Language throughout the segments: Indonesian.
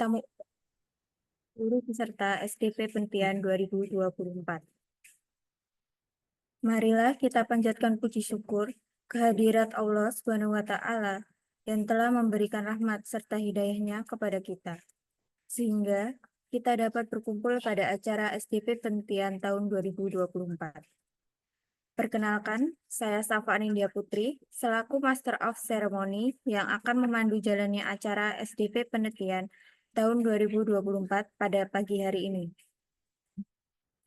tamu seluruh peserta SDP Pentian 2024. Marilah kita panjatkan puji syukur kehadirat Allah Subhanahu wa Ta'ala yang telah memberikan rahmat serta hidayahnya kepada kita, sehingga kita dapat berkumpul pada acara SDP Pentian tahun 2024. Perkenalkan, saya Safa Anindya Putri, selaku Master of Ceremony yang akan memandu jalannya acara SDP Penelitian tahun 2024 pada pagi hari ini.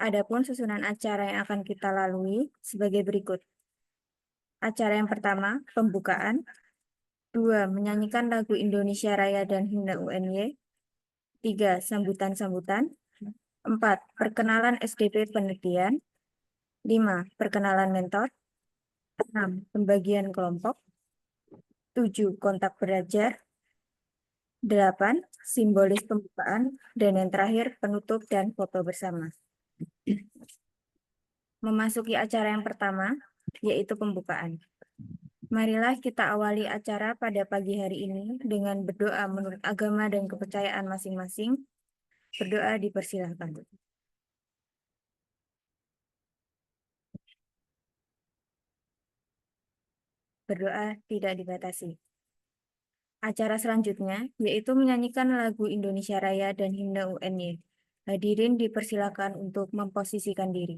Adapun susunan acara yang akan kita lalui sebagai berikut. Acara yang pertama, pembukaan. 2. Menyanyikan lagu Indonesia Raya dan Himne UNY. 3. Sambutan-sambutan. 4. Perkenalan SDP Penelitian. 5. Perkenalan mentor. 6. Pembagian kelompok. 7. Kontak belajar. 8. Simbolis pembukaan. Dan yang terakhir, penutup dan foto bersama. Memasuki acara yang pertama, yaitu pembukaan. Marilah kita awali acara pada pagi hari ini dengan berdoa menurut agama dan kepercayaan masing-masing. Berdoa dipersilahkan. Berdoa tidak dibatasi. Acara selanjutnya yaitu menyanyikan lagu Indonesia Raya dan Himne UNY. Hadirin dipersilakan untuk memposisikan diri.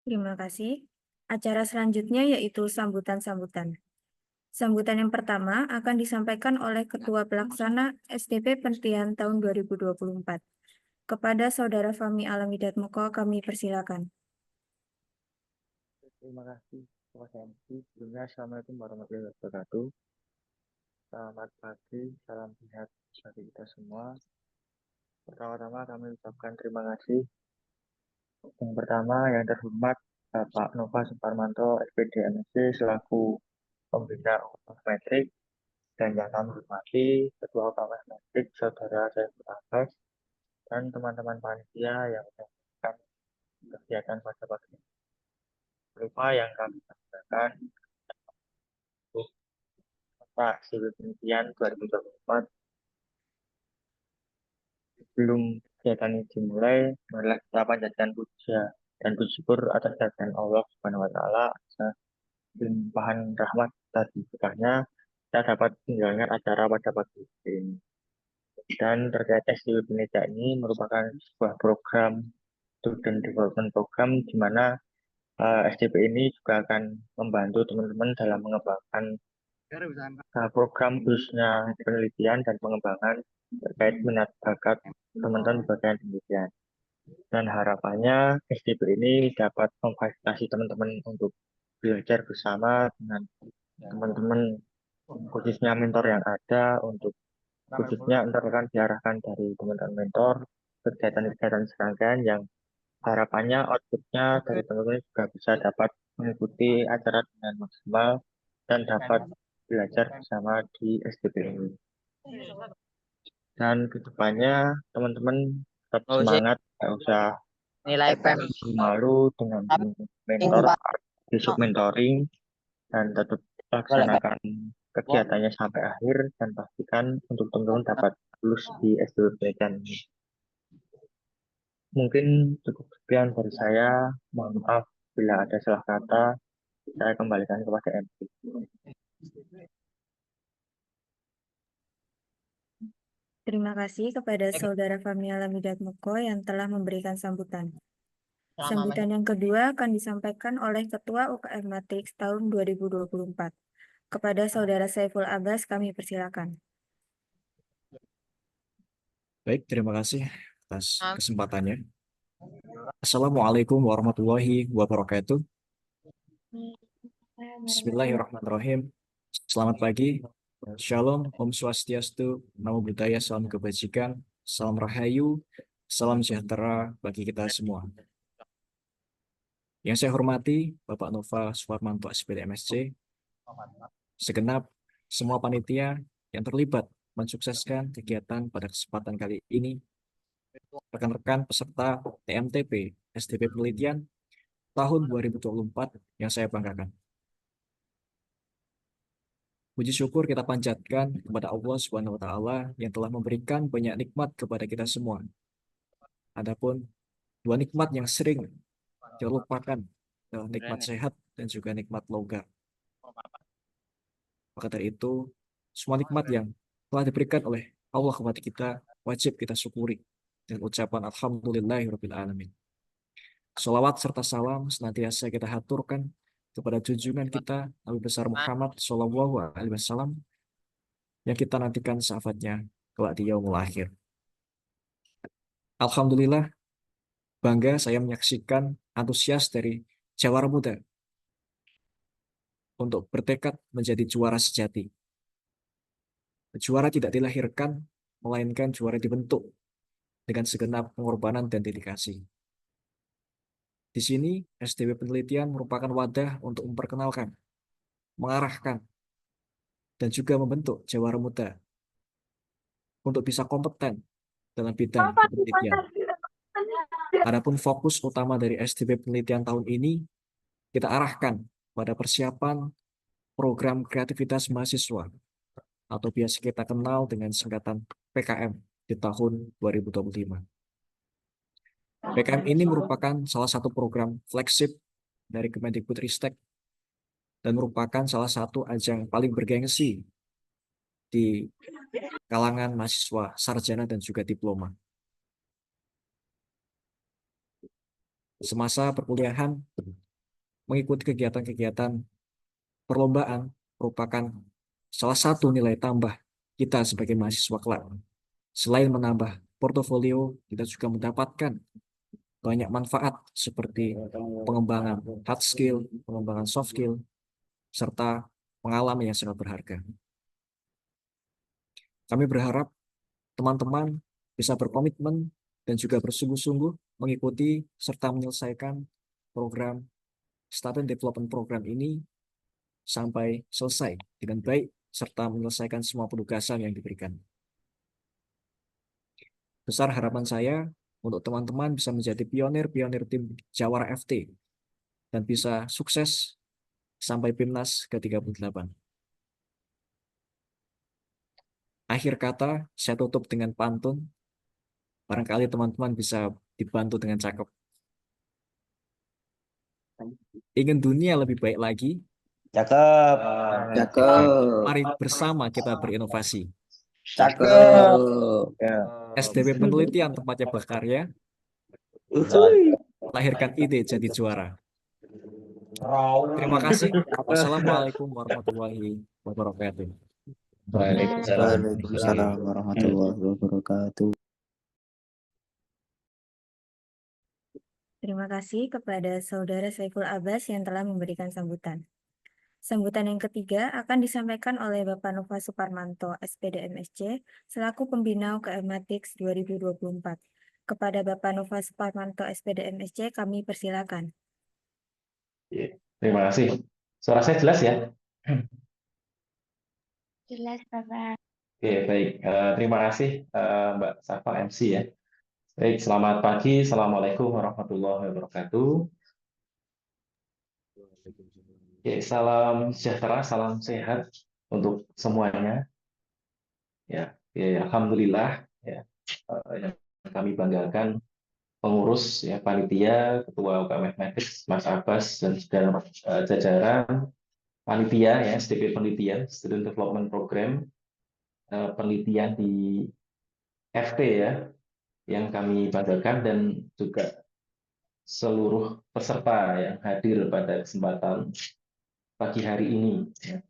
Terima kasih. Acara selanjutnya yaitu sambutan-sambutan. Sambutan yang pertama akan disampaikan oleh Ketua Pelaksana SDP Penelitian tahun 2024. Kepada Saudara Fahmi Alamidat Moko, kami persilakan. Terima kasih, Mas MC. Sebelumnya, Assalamualaikum warahmatullahi wabarakatuh. Selamat pagi, salam sehat bagi kita semua. Pertama-tama kami ucapkan terima kasih. Yang pertama, yang terhormat Bapak Nova Suparmanto, SPD MSc, selaku pembina UKM Metrik, dan yang kami hormati Ketua UKM Metrik, Saudara Saiful Abbas, dan teman-teman panitia yang melakukan kegiatan pada pagi ini. Lupa yang kami sampaikan untuk Pak Siwi Penelitian 2024. Sebelum kegiatan ini dimulai, marilah kita panjatkan puja dan bersyukur atas kehadiran Allah Subhanahu wa Ta'ala, atas limpahan rahmat tadi berkahnya, kita dapat menjalankan acara pada pagi ini. Dan terkait SDW Bineka ini merupakan sebuah program Student Development Program di mana SDP ini juga akan membantu teman-teman dalam mengembangkan program khususnya penelitian dan pengembangan terkait minat bakat teman-teman di bagian penelitian. Dan harapannya SDP ini dapat memfasilitasi teman-teman untuk belajar bersama dengan teman-teman, khususnya mentor yang ada, untuk khususnya ntar akan diarahkan dari teman-teman mentor kegiatan-kegiatan serangkaian yang harapannya outputnya dari teman-teman juga bisa dapat mengikuti acara dengan maksimal dan dapat belajar bersama di SDP ini. Dan kedepannya teman-teman tetap semangat, nggak usah nilai PEM malu dengan mentor, besok mentoring, dan tetap laksanakan kegiatannya sampai akhir dan pastikan untuk teman-teman dapat lulus di S2 penelitian ini. Mungkin cukup sekian dari saya. Mohon maaf bila ada salah kata. Saya kembalikan kepada MC. Terima kasih kepada Saudara Fahmi Alamidat Moko yang telah memberikan sambutan. Sambutan yang kedua akan disampaikan oleh Ketua UKM Matrix tahun 2024. Kepada Saudara Saiful Abbas, kami persilakan. Baik, terima kasih atas kesempatannya. Assalamualaikum warahmatullahi wabarakatuh. Bismillahirrahmanirrahim. Selamat pagi. Shalom, Om Swastiastu, Namo Buddhaya, salam kebajikan, salam rahayu, salam sejahtera bagi kita semua. Yang saya hormati, Bapak Nova Suparmanto, SPD MSc, segenap semua panitia yang terlibat mensukseskan kegiatan pada kesempatan kali ini, rekan-rekan peserta TMTP SDP Penelitian tahun 2024 yang saya banggakan. Puji syukur kita panjatkan kepada Allah Subhanahu wa Ta'ala yang telah memberikan banyak nikmat kepada kita semua. Adapun dua nikmat yang sering terlupakan adalah nikmat sehat dan juga nikmat logam. Maka dari itu, semua nikmat yang telah diberikan oleh Allah kepada kita wajib kita syukuri dengan ucapan Alhamdulillahirabbil alamin. Shalawat serta salam senantiasa kita haturkan kepada junjungan kita Nabi besar Muhammad Shallallahu Alaihi Wasallam yang kita nantikan syafaatnya kelak di yaumul akhir. Alhamdulillah, bangga saya menyaksikan antusias dari Jawara Muda untuk bertekad menjadi juara sejati. Juara tidak dilahirkan, melainkan juara dibentuk dengan segenap pengorbanan dan dedikasi. Di sini, SDW Penelitian merupakan wadah untuk memperkenalkan, mengarahkan, dan juga membentuk Jawara Muda untuk bisa kompeten dalam bidang penelitian. Adapun fokus utama dari SDW Penelitian tahun ini, kita arahkan pada persiapan program kreativitas mahasiswa atau biasa kita kenal dengan singkatan PKM di tahun 2025. PKM ini merupakan salah satu program flagship dari Kemendikbudristek dan merupakan salah satu ajang paling bergengsi di kalangan mahasiswa sarjana dan juga diploma. semasa perkuliahan mengikuti kegiatan-kegiatan perlombaan merupakan salah satu nilai tambah kita sebagai mahasiswa kelak. Selain menambah portofolio, kita juga mendapatkan banyak manfaat seperti pengembangan hard skill, pengembangan soft skill, serta pengalaman yang sangat berharga. Kami berharap teman-teman bisa berkomitmen dan juga bersungguh-sungguh mengikuti serta menyelesaikan program Student Development Program ini sampai selesai dengan baik serta menyelesaikan semua penugasan yang diberikan. Besar harapan saya untuk teman-teman bisa menjadi pionir-pionir tim Jawara FT dan bisa sukses sampai PIMNAS ke-38. Akhir kata, saya tutup dengan pantun. Barangkali teman-teman bisa dibantu dengan cakep. Ingin dunia lebih baik lagi, Cakep. Cakep. mari bersama kita berinovasi. Cakep. SDW Penelitian tempatnya berkarya, Uhuy. lahirkan ide jadi juara. Terima kasih. Wassalamualaikum warahmatullahi wabarakatuh. Waalaikumsalam. Waalaikumsalam warahmatullahi wabarakatuh. Terima kasih kepada Saudara Saiful Abbas yang telah memberikan sambutan. Sambutan yang ketiga akan disampaikan oleh Bapak Nova Suparmanto, SPD MSc, selaku Pembina UKM Matrix 2024. Kepada Bapak Nova Suparmanto, SPD MSc, kami persilakan. Terima kasih. Suara saya jelas ya? Jelas, Bapak. Oke, baik. Terima kasih Mbak Safa MC ya. Baik, selamat pagi. Assalamualaikum warahmatullahi wabarakatuh. Oke, salam sejahtera, salam sehat untuk semuanya. Ya, alhamdulillah ya, yang kami banggakan pengurus ya panitia, ketua UKM Matrix Mas Abbas dan segala jajaran panitia ya SDP penelitian Student Development Program penelitian di FT ya yang kami banggakan dan juga seluruh peserta yang hadir pada kesempatan pagi hari ini. Ya.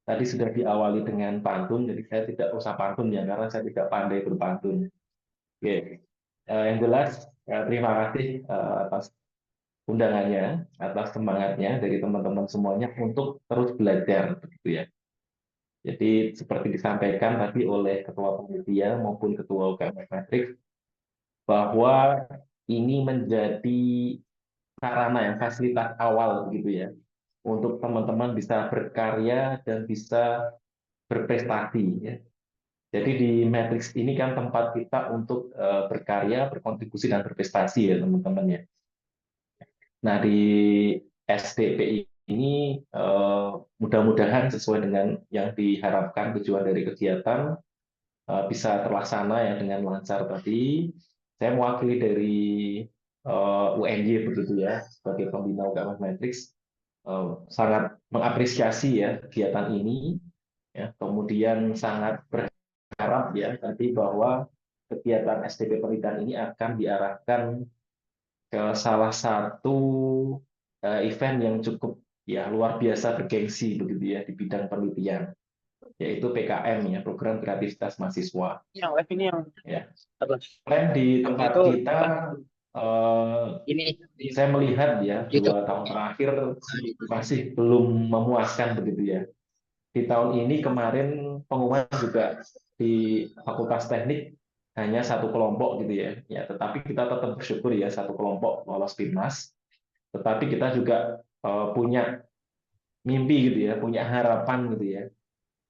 Tadi sudah diawali dengan pantun, jadi saya tidak usah pantun ya karena saya tidak pandai berpantun. Oke, yang jelas terima kasih atas undangannya, atas semangatnya dari teman-teman semuanya untuk terus belajar, begitu ya. Jadi seperti disampaikan tadi oleh Ketua Panitia maupun Ketua UKM Matrix, bahwa ini menjadi sarana yang fasilitas awal gitu ya untuk teman-teman bisa berkarya dan bisa berprestasi ya. Jadi di Matrix ini kan tempat kita untuk berkarya, berkontribusi dan berprestasi ya teman-teman ya. Nah di SDP ini mudah-mudahan sesuai dengan yang diharapkan tujuan dari kegiatan bisa terlaksana ya dengan lancar tadi. Saya mewakili dari UNY begitu ya sebagai pembina UKM Matrix sangat mengapresiasi ya kegiatan ini ya, kemudian sangat berharap ya tadi bahwa kegiatan SDP penelitian ini akan diarahkan ke salah satu event yang cukup ya luar biasa bergengsi begitu ya di bidang penelitian, yaitu PKM ya, program kreativitas mahasiswa. Yang live ini yang Ya. Kemarin di tempat kita saya melihat ya 2 tahun terakhir masih belum memuaskan begitu ya. Di tahun ini kemarin pengumuman juga di Fakultas Teknik hanya 1 kelompok gitu ya. Ya, tetapi kita tetap bersyukur ya 1 kelompok lolos PIMNAS. Tetapi kita juga punya mimpi gitu ya, punya harapan gitu ya.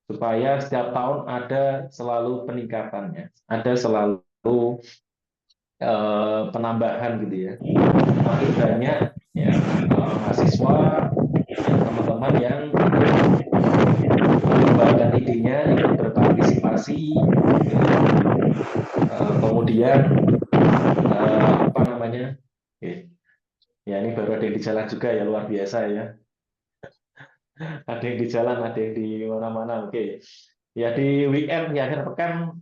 Supaya setiap tahun ada selalu peningkatannya, ada selalu penambahan gitu ya. Makin banyak ya mahasiswa, teman-teman yang mengembangkan idenya, ikut berpartisipasi, kemudian apa namanya? Ya ini baru ada yang di jalan juga ya, luar biasa ya. Ada yang di jalan, ada yang di mana-mana. Oke. Ya di weekend, di akhir pekan,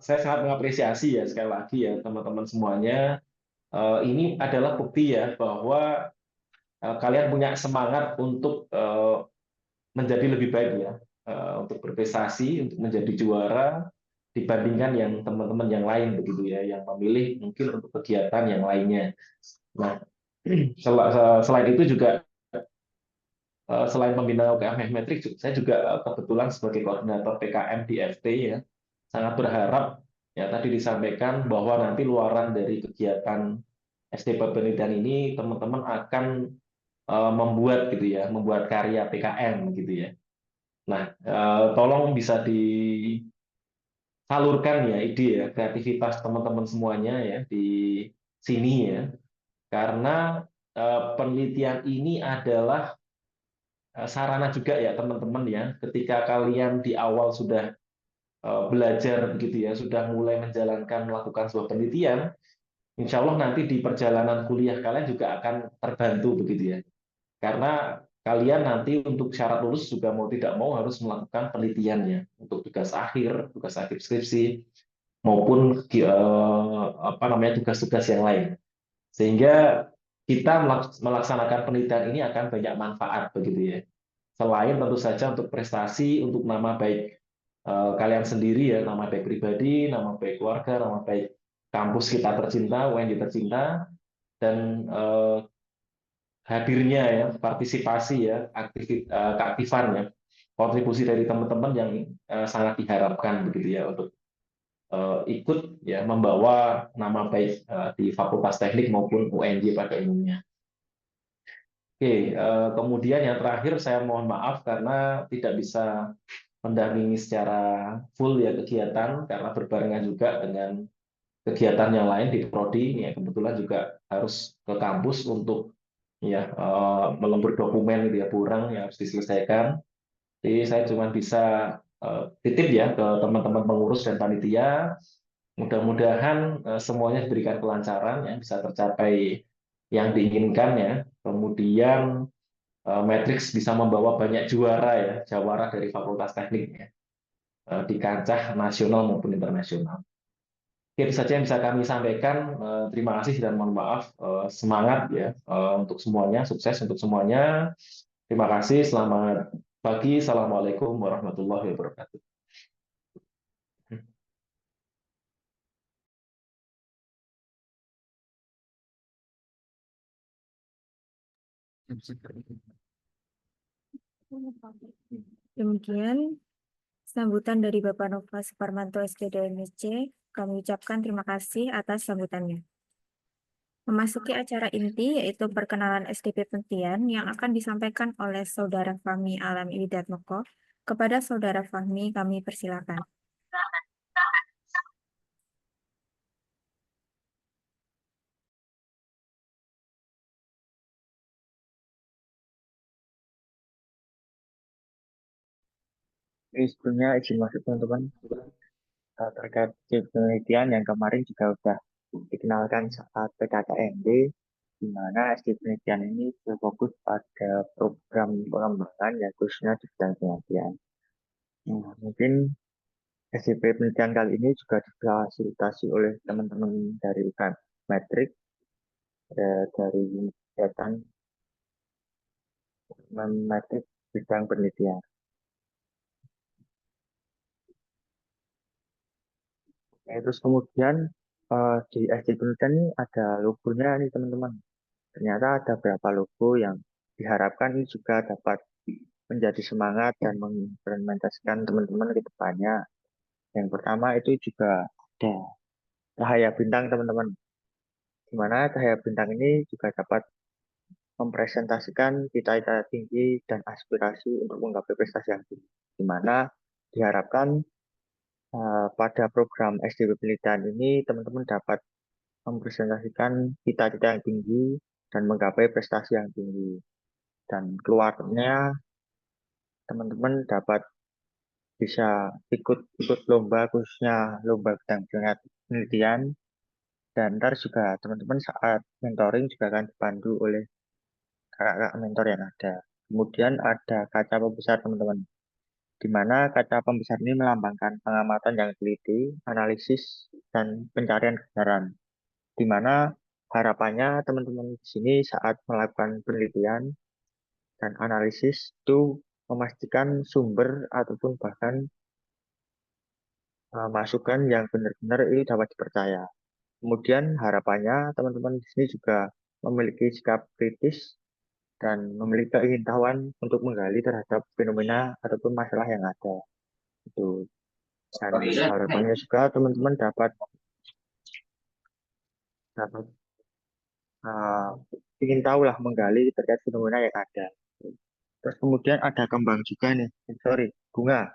saya sangat mengapresiasi ya sekali lagi ya teman-teman semuanya ini adalah bukti ya bahwa kalian punya semangat untuk menjadi lebih baik ya, untuk berprestasi, untuk menjadi juara dibandingkan yang teman-teman yang lain begitu ya, yang memilih mungkin untuk kegiatan yang lainnya. Nah, selain itu juga selain membina UKM Metrik, saya juga kebetulan sebagai koordinator PKM di FT ya, sangat berharap ya tadi disampaikan bahwa nanti luaran dari kegiatan SD penelitian ini teman-teman akan membuat gitu ya, membuat karya PKM gitu ya. Nah, tolong bisa disalurkan ya ide ya, kreativitas teman-teman semuanya ya di sini ya, karena penelitian ini adalah sarana juga ya teman-teman ya, ketika kalian di awal sudah belajar begitu ya, sudah mulai menjalankan melakukan sebuah penelitian, insya Allah nanti di perjalanan kuliah kalian juga akan terbantu begitu ya. Karena kalian nanti untuk syarat lulus juga mau tidak mau harus melakukan penelitiannya untuk tugas akhir skripsi maupun apa namanya tugas-tugas yang lain. Sehingga kita melaksanakan penelitian ini akan banyak manfaat begitu ya. Selain tentu saja untuk prestasi, untuk nama baik kalian sendiri ya, nama baik pribadi, nama baik keluarga, nama baik kampus kita tercinta, UNJ tercinta, dan hadirnya ya, partisipasi ya, keaktifan ya, kontribusi dari teman-teman yang sangat diharapkan begitu ya untuk ikut ya membawa nama baik di Fakultas Teknik maupun UNJ pada umumnya. Oke, kemudian yang terakhir saya mohon maaf karena tidak bisa mendampingi secara full ya kegiatan karena berbarengan juga dengan kegiatan yang lain di prodi ya, kebetulan juga harus ke kampus untuk ya melembur dokumen gitu ya, kurang yang harus diselesaikan. Jadi saya cuma bisa titip ya ke teman-teman pengurus dan panitia, mudah-mudahan semuanya diberikan kelancaran ya, bisa tercapai yang diinginkan ya. Kemudian Matrix bisa membawa banyak juara ya, jawara dari Fakultas Teknik ya, di kancah nasional maupun internasional. Oke, itu saja yang bisa kami sampaikan. Terima kasih dan mohon maaf. Semangat ya untuk semuanya, sukses untuk semuanya. Terima kasih. Selamat pagi. Assalamualaikum warahmatullahi wabarakatuh. Demikian sambutan dari Bapak Nova Suparmanto SPD MSc. Kami ucapkan terima kasih atas sambutannya. Memasuki acara inti yaitu perkenalan SDP Pentian yang akan disampaikan oleh Saudara Fahmi Alam Widatmoko. Kepada Saudara Fahmi kami persilakan. Ini sebelumnya izin masuk teman-teman terkait penelitian yang kemarin juga sudah dikenalkan saat PKKMB, di mana SD penelitian ini berfokus pada program pengembangan yang khususnya di bidang penelitian. Nah, mungkin SDP penelitian kali ini juga difasilitasi oleh teman-teman dari UKM Metrik, dari kegiatan Metrik bidang penelitian. Terus kemudian di SD penelitian ini ada logonya nih teman-teman. Ternyata ada beberapa logo yang diharapkan ini juga dapat menjadi semangat dan mengimplementasikan teman-teman ke depannya. Yang pertama itu juga ada cahaya bintang teman-teman. Di mana cahaya bintang ini juga dapat mempresentasikan cita-cita tinggi dan aspirasi untuk menggapai prestasi yang tinggi. Di mana diharapkan pada program SDP penelitian ini teman-teman dapat mempresentasikan cita-cita yang tinggi dan menggapai prestasi yang tinggi. Dan keluarnya teman-teman dapat bisa ikut lomba khususnya lomba bidang penelitian, dan ntar juga teman-teman saat mentoring juga akan dipandu oleh kakak-kakak mentor yang ada. Kemudian ada kaca pembesar teman-teman, di mana kaca pembesar ini melambangkan pengamatan yang teliti, analisis, dan pencarian kebenaran, di mana harapannya teman-teman di sini saat melakukan penelitian dan analisis itu memastikan sumber ataupun bahkan masukan yang benar-benar ini dapat dipercaya. Kemudian harapannya teman-teman di sini juga memiliki sikap kritis dan memiliki keingintahuan untuk menggali terhadap fenomena ataupun masalah yang ada. Itu. Dan harapannya juga teman-teman dapat dapat uh, ingin tahu lah menggali terkait fenomena yang ada. Terus kemudian ada kembang juga nih, sorry, bunga.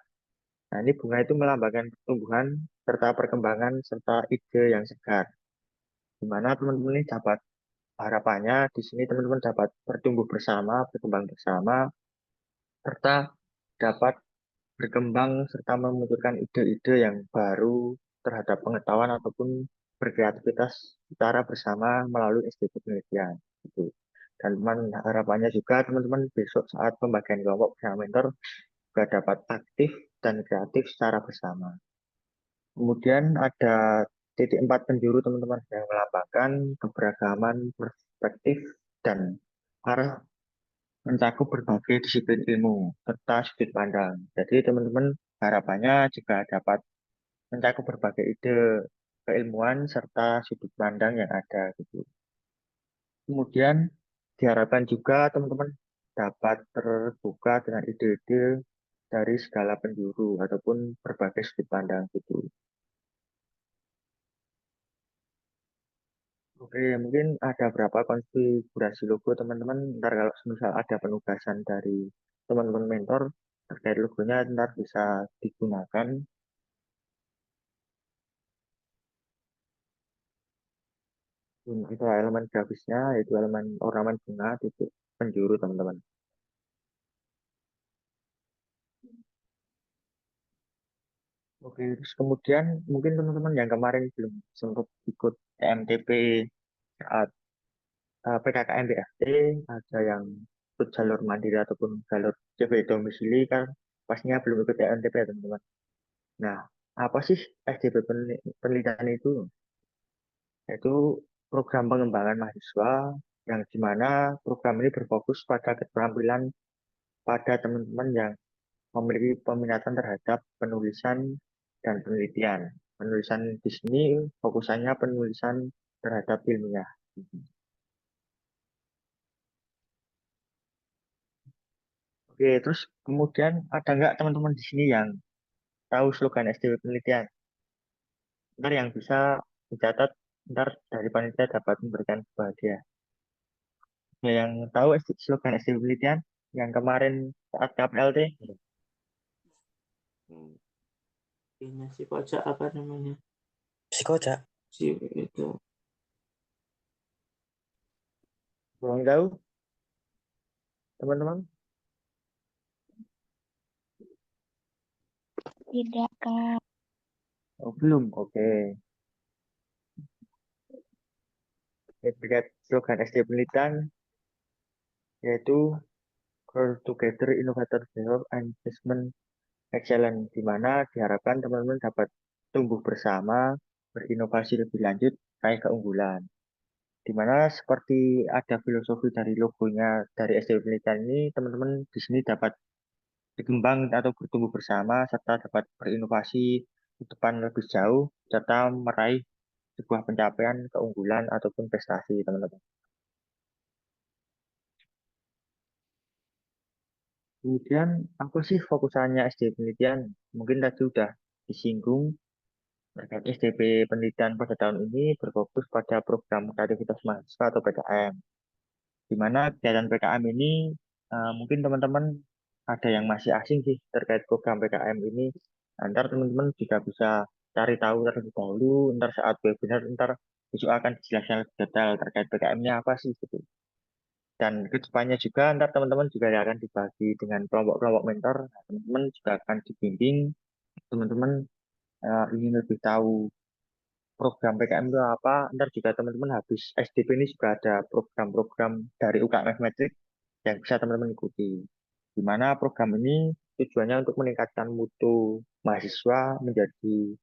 Nah ini bunga itu melambangkan pertumbuhan serta perkembangan serta ide yang segar. Di mana teman-teman ini dapat harapannya di sini teman-teman dapat bertumbuh bersama, berkembang bersama, serta dapat berkembang serta memunculkan ide-ide yang baru terhadap pengetahuan ataupun berkreativitas secara bersama melalui SDG penelitian. Gitu. Dan teman harapannya juga teman-teman besok saat pembagian kelompok bersama mentor juga dapat aktif dan kreatif secara bersama. Kemudian ada titik 4 penjuru teman-teman yang melambangkan keberagaman perspektif dan arah mencakup berbagai disiplin ilmu serta sudut pandang. Jadi teman-teman harapannya juga dapat mencakup berbagai ide keilmuan serta sudut pandang yang ada gitu. Kemudian diharapkan juga teman-teman dapat terbuka dengan ide-ide dari segala penjuru ataupun berbagai sudut pandang gitu. Oke, mungkin ada berapa konfigurasi logo teman-teman. Ntar kalau misal ada penugasan dari teman-teman mentor terkait logonya, ntar bisa digunakan. Itu elemen grafisnya, yaitu elemen ornamen bunga, titik penjuru teman-teman. Oke, terus kemudian mungkin teman-teman yang kemarin belum sempat ikut EMTP saat PKKM BFT, ada yang ikut jalur mandiri ataupun jalur CV domisili kan pastinya belum ikut EMTP ya teman-teman. Nah, apa sih SDP penelitian itu? Yaitu program pengembangan mahasiswa yang dimana program ini berfokus pada keterampilan pada teman-teman yang memiliki peminatan terhadap penulisan dan penelitian. Penulisan di sini fokusannya penulisan terhadap ilmiah. Oke, terus kemudian ada nggak teman-teman di sini yang tahu slogan SDP penelitian? Ntar yang bisa dicatat, ntar dari panitia dapat memberikan sebuah hadiah. Ya, yang tahu slogan SDP penelitian yang kemarin saat KPLT? Ini si kocak apa namanya? Psikocak. Si itu. Belum tahu, teman-teman? Tidak, Kak. Oh, belum. Oke. Terkait slogan SDP penelitian yaitu Grow Together Innovator Develop and Investment Excellent, di mana diharapkan teman-teman dapat tumbuh bersama, berinovasi lebih lanjut, raih keunggulan. Di mana seperti ada filosofi dari logonya dari SDP penelitian ini, teman-teman di sini dapat berkembang atau bertumbuh bersama, serta dapat berinovasi ke depan lebih jauh, serta meraih sebuah pencapaian keunggulan ataupun prestasi, teman-teman. Kemudian, apa sih fokusannya SDP penelitian? Mungkin tadi sudah disinggung terkait SDP penelitian pada tahun ini berfokus pada program kreativitas mahasiswa atau PKM. Di mana kegiatan PKM ini mungkin teman-teman ada yang masih asing sih terkait program PKM ini. Ntar teman-teman juga bisa cari tahu terlebih dahulu, ntar saat webinar, ntar besok akan dijelaskan lebih detail terkait PKM-nya apa sih gitu. Dan kedepannya juga ntar teman-teman juga akan dibagi dengan kelompok-kelompok mentor. Nah, teman-teman juga akan dibimbing, teman-teman ingin lebih tahu program PKM itu apa. Ntar juga teman-teman habis SDP ini juga ada program-program dari UKMF Matrix yang bisa teman-teman ikuti. Di mana program ini tujuannya untuk meningkatkan mutu mahasiswa menjadi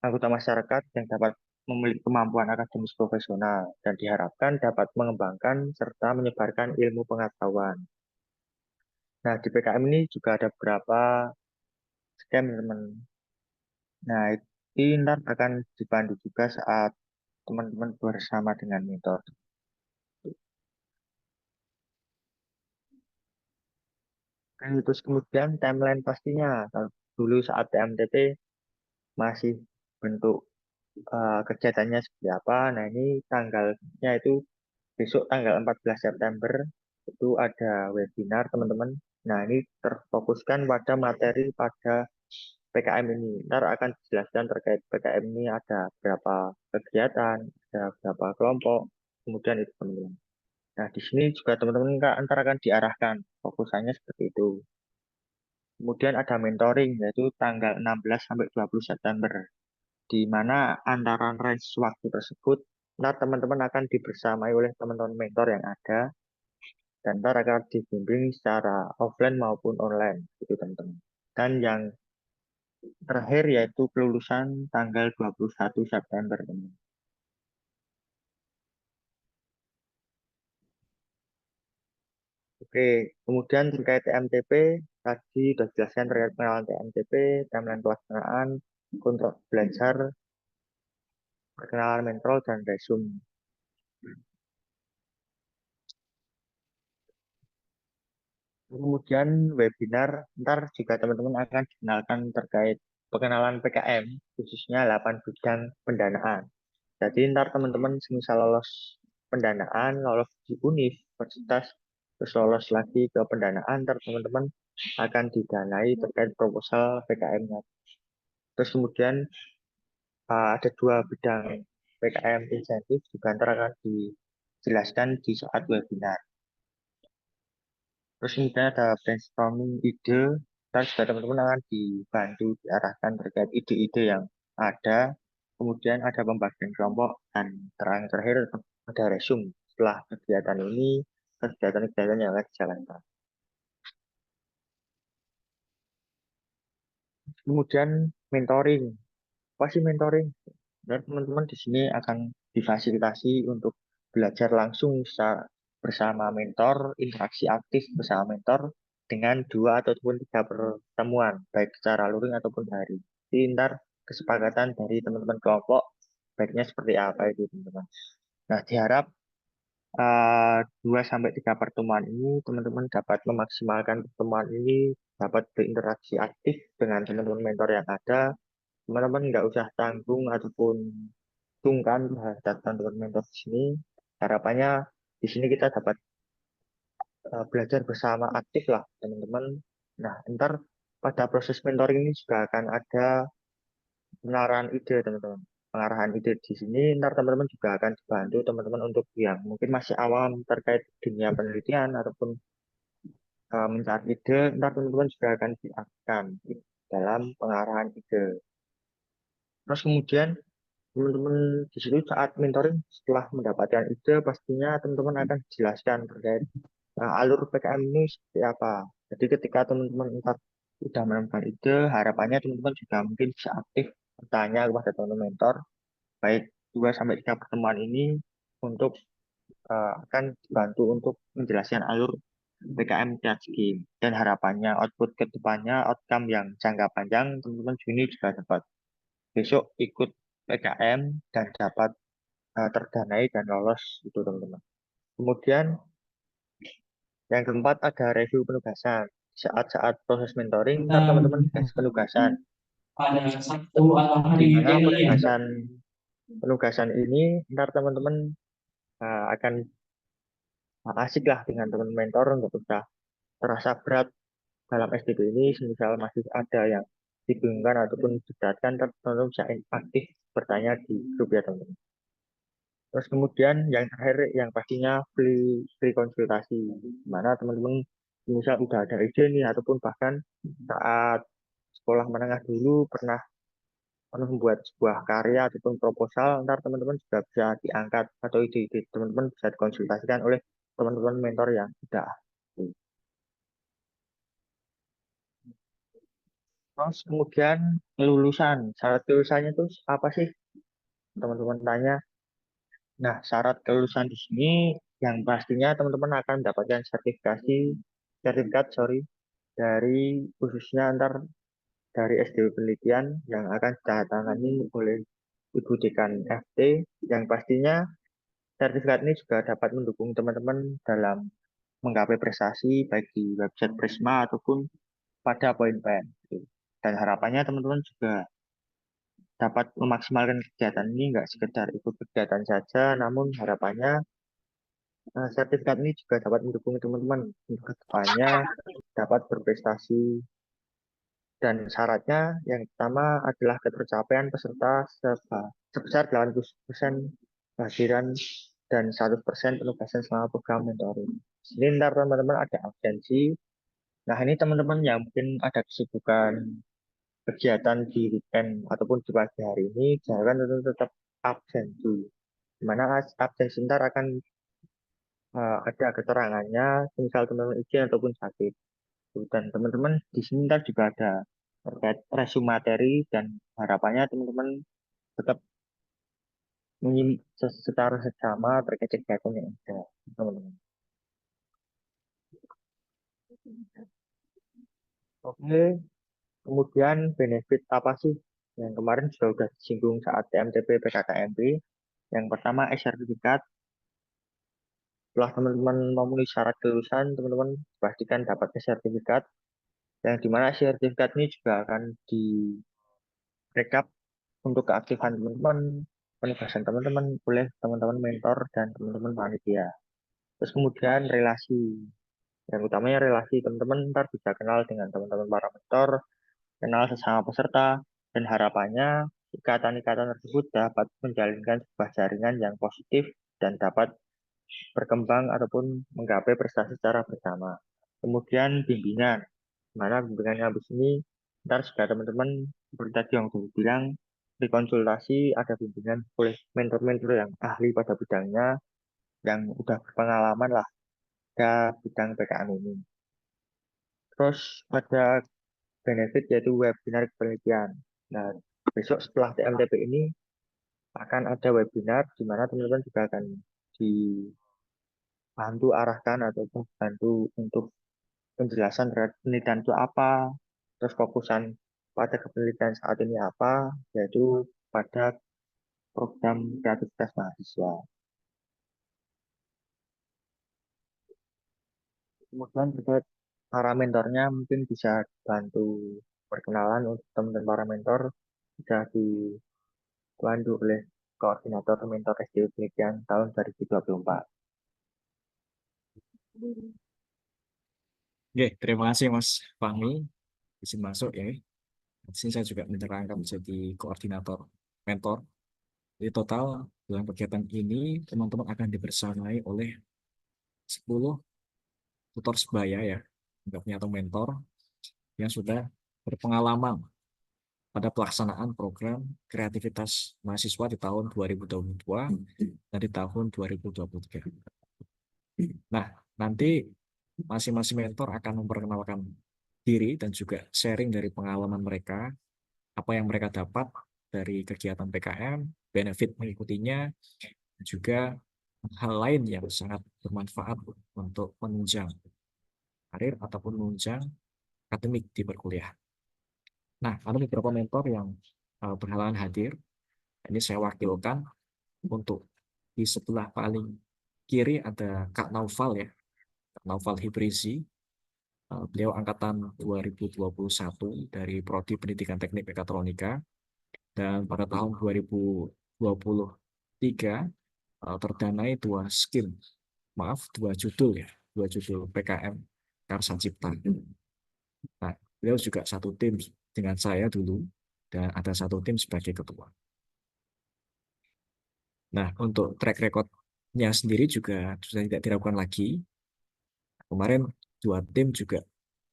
anggota masyarakat yang dapat memiliki kemampuan akademis profesional dan diharapkan dapat mengembangkan serta menyebarkan ilmu pengetahuan. Nah, di PKM ini juga ada beberapa scam, teman. Nah, ini ntar akan dibantu juga saat teman-teman bersama dengan mentor. Terus kemudian timeline pastinya. Kalau dulu saat TMTP masih bentuk kegiatannya seperti apa. Nah, ini tanggalnya itu besok tanggal 14 September itu ada webinar, teman-teman. Nah, ini terfokuskan pada materi pada PKM ini. Ntar akan dijelaskan terkait PKM ini ada berapa kegiatan, ada berapa kelompok, kemudian itu, teman-teman. Nah, di sini juga teman-teman ntar akan diarahkan, fokusannya seperti itu. Kemudian ada mentoring, yaitu tanggal 16 sampai 20 September, di mana antara range waktu tersebut, ntar teman-teman akan dibersamai oleh teman-teman mentor yang ada, dan ntar akan dibimbing secara offline maupun online, gitu teman-teman. Dan yang terakhir yaitu kelulusan tanggal 21 September, teman-teman. Oke, kemudian terkait TMTP, tadi sudah dijelaskan terkait pengenalan TMTP, timeline pelaksanaan, kontrak belajar, perkenalan mentor, dan resume. Kemudian webinar, ntar juga teman-teman akan dikenalkan terkait pengenalan PKM, khususnya 8 bidang pendanaan. Jadi ntar teman-teman semisal lolos pendanaan, lolos di universitas, terus lolos lagi ke pendanaan, ntar teman-teman akan didanai terkait proposal PKM-nya. Terus kemudian ada 2 bidang PKM insentif juga ntar akan dijelaskan di saat webinar. Terus kemudian ada brainstorming ide, dan juga teman-teman akan dibantu diarahkan terkait ide-ide yang ada. Kemudian ada pembagian kelompok, dan terakhir ada resume setelah kegiatan ini, kegiatan-kegiatan yang akan dijalankan. Kemudian mentoring. Apa sih mentoring? Dan teman-teman di sini akan difasilitasi untuk belajar langsung bersama mentor, interaksi aktif bersama mentor dengan 2 ataupun 3 pertemuan, baik secara luring ataupun daring. Jadi ntar kesepakatan dari teman-teman kelompok baiknya seperti apa itu, teman-teman. Nah, diharap 2 sampai 3 pertemuan ini teman-teman dapat memaksimalkan pertemuan ini, dapat berinteraksi aktif dengan teman-teman mentor yang ada. Teman-teman nggak usah tanggung ataupun sungkan terhadap teman-teman mentor di sini. Harapannya di sini kita dapat belajar bersama aktif lah, teman-teman. Nah, ntar pada proses mentoring ini juga akan ada pengarahan ide, teman-teman. Pengarahan ide di sini, ntar teman-teman juga akan dibantu teman-teman untuk yang mungkin masih awam terkait dunia penelitian ataupun mencari ide, ntar teman-teman juga akan diarahkan dalam pengarahan ide. Terus kemudian teman-teman di situ saat mentoring setelah mendapatkan ide pastinya teman-teman akan dijelaskan terkait alur PKM ini seperti apa. Jadi ketika teman-teman entar sudah menemukan ide, harapannya teman-teman juga mungkin bisa aktif bertanya kepada teman-teman mentor, baik 2 sampai 3 pertemuan ini untuk akan dibantu untuk menjelaskan alur PKM Kiat Scheme. Dan harapannya output ke depannya, outcome yang jangka panjang, teman-teman Juni juga dapat besok ikut PKM dan dapat terdanai dan lolos itu, teman-teman. Kemudian yang keempat ada review penugasan. Saat-saat proses mentoring, ntar teman-teman dikasih penugasan. Ada satu atau hari Di mana ini ya. penugasan ini ntar teman-teman akan asik lah dengan teman mentor, nggak usah terasa berat dalam SDB ini. Misal masih ada yang dibingungkan ataupun diberatkan, ntar teman-teman bisa aktif bertanya di grup ya, teman-teman. Terus kemudian yang terakhir yang pastinya free konsultasi, mana teman-teman misal udah ada ide nih ataupun bahkan saat sekolah menengah dulu pernah membuat sebuah karya ataupun proposal, ntar teman-teman juga bisa diangkat atau ide-ide teman-teman bisa dikonsultasikan oleh teman-teman mentor yang sudah. Terus kemudian lulusan, syarat lulusannya itu apa sih? teman-teman tanya. Nah, syarat kelulusan di sini yang pastinya teman-teman akan mendapatkan sertifikat dari khususnya ntar dari SDW penelitian yang akan ditandatangani oleh Ibu Dekan FT, yang pastinya sertifikat ini juga dapat mendukung teman-teman dalam menggapai prestasi baik di website Prisma ataupun pada poin pen. Dan harapannya teman-teman juga dapat memaksimalkan kegiatan ini nggak sekedar ikut kegiatan saja, namun harapannya sertifikat ini juga dapat mendukung teman-teman untuk kedepannya dapat berprestasi. Dan syaratnya yang pertama adalah ketercapaian peserta sebesar 80% kehadiran dan 100% penugasan selama program mentoring. Jadi ntar teman-teman ada absensi. Nah ini teman-teman yang mungkin ada kesibukan kegiatan di weekend ataupun di pagi hari ini, jangan tetap absensi. Dimana absensi ntar akan ada keterangannya, misal teman-teman izin ataupun sakit. Dan teman-teman di sini ntar juga ada terkait resume materi dan harapannya teman-teman tetap secara seksama terkait kegiatan yang ada, teman-teman. Oke, kemudian benefit apa sih yang kemarin sudah disinggung saat TMTP PKKMB? Yang pertama, e-sertifikat. Setelah teman-teman memenuhi syarat kelulusan, teman-teman pastikan dapat e-sertifikat. Yang dimana sertifikat ini juga akan di backup untuk keaktifan teman-teman, penugasan teman-teman oleh teman-teman mentor dan teman-teman panitia. Terus kemudian relasi. Yang utamanya relasi teman-teman ntar bisa kenal dengan teman-teman para mentor, kenal sesama peserta, dan harapannya ikatan-ikatan tersebut dapat menjalinkan sebuah jaringan yang positif dan dapat berkembang ataupun menggapai prestasi secara bersama. Kemudian bimbingan, mana bimbingan yang habis ini, ntar juga teman-teman seperti tadi yang saya bilang, dikonsultasi ada bimbingan oleh mentor-mentor yang ahli pada bidangnya, yang udah berpengalaman lah pada bidang PKN ini. Terus ada benefit yaitu webinar penelitian. Nah, besok setelah TMTP ini akan ada webinar di mana teman-teman juga akan dibantu arahkan ataupun bantu untuk penjelasan terhadap penelitian itu apa, terus fokusan pada penelitian saat ini apa, yaitu pada program kreativitas mahasiswa. Kemudian terkait para mentornya mungkin bisa bantu perkenalan untuk teman-teman para mentor, bisa dibantu oleh koordinator mentor SDW penelitian tahun 2024. Oke, terima kasih Mas Fahmi. Izin masuk ya. Di sini saya juga menerangkan menjadi koordinator mentor. Di total dalam kegiatan ini teman-teman akan dibersamai oleh 10 tutor sebaya ya, anggapnya atau mentor yang sudah berpengalaman pada pelaksanaan program kreativitas mahasiswa di tahun 2022 dan di tahun 2023. Nah, nanti masing-masing mentor akan memperkenalkan diri dan juga sharing dari pengalaman mereka, apa yang mereka dapat dari kegiatan PKM, benefit mengikutinya, dan juga hal lain yang sangat bermanfaat untuk menunjang karir ataupun menunjang akademik di perkuliahan. Nah, ada beberapa mentor yang berhalangan hadir. Ini saya wakilkan untuk di sebelah paling kiri ada Kak Naufal ya, Kak Naufal Hibrizi. Beliau angkatan 2021 dari Prodi Pendidikan Teknik Mekatronika dan pada tahun 2023 terdanai dua judul ya, dua judul PKM Karsa Cipta. Nah, beliau juga satu tim dengan saya dulu dan ada satu tim sebagai ketua. Nah, untuk track recordnya sendiri juga sudah tidak diragukan lagi. Kemarin dua tim juga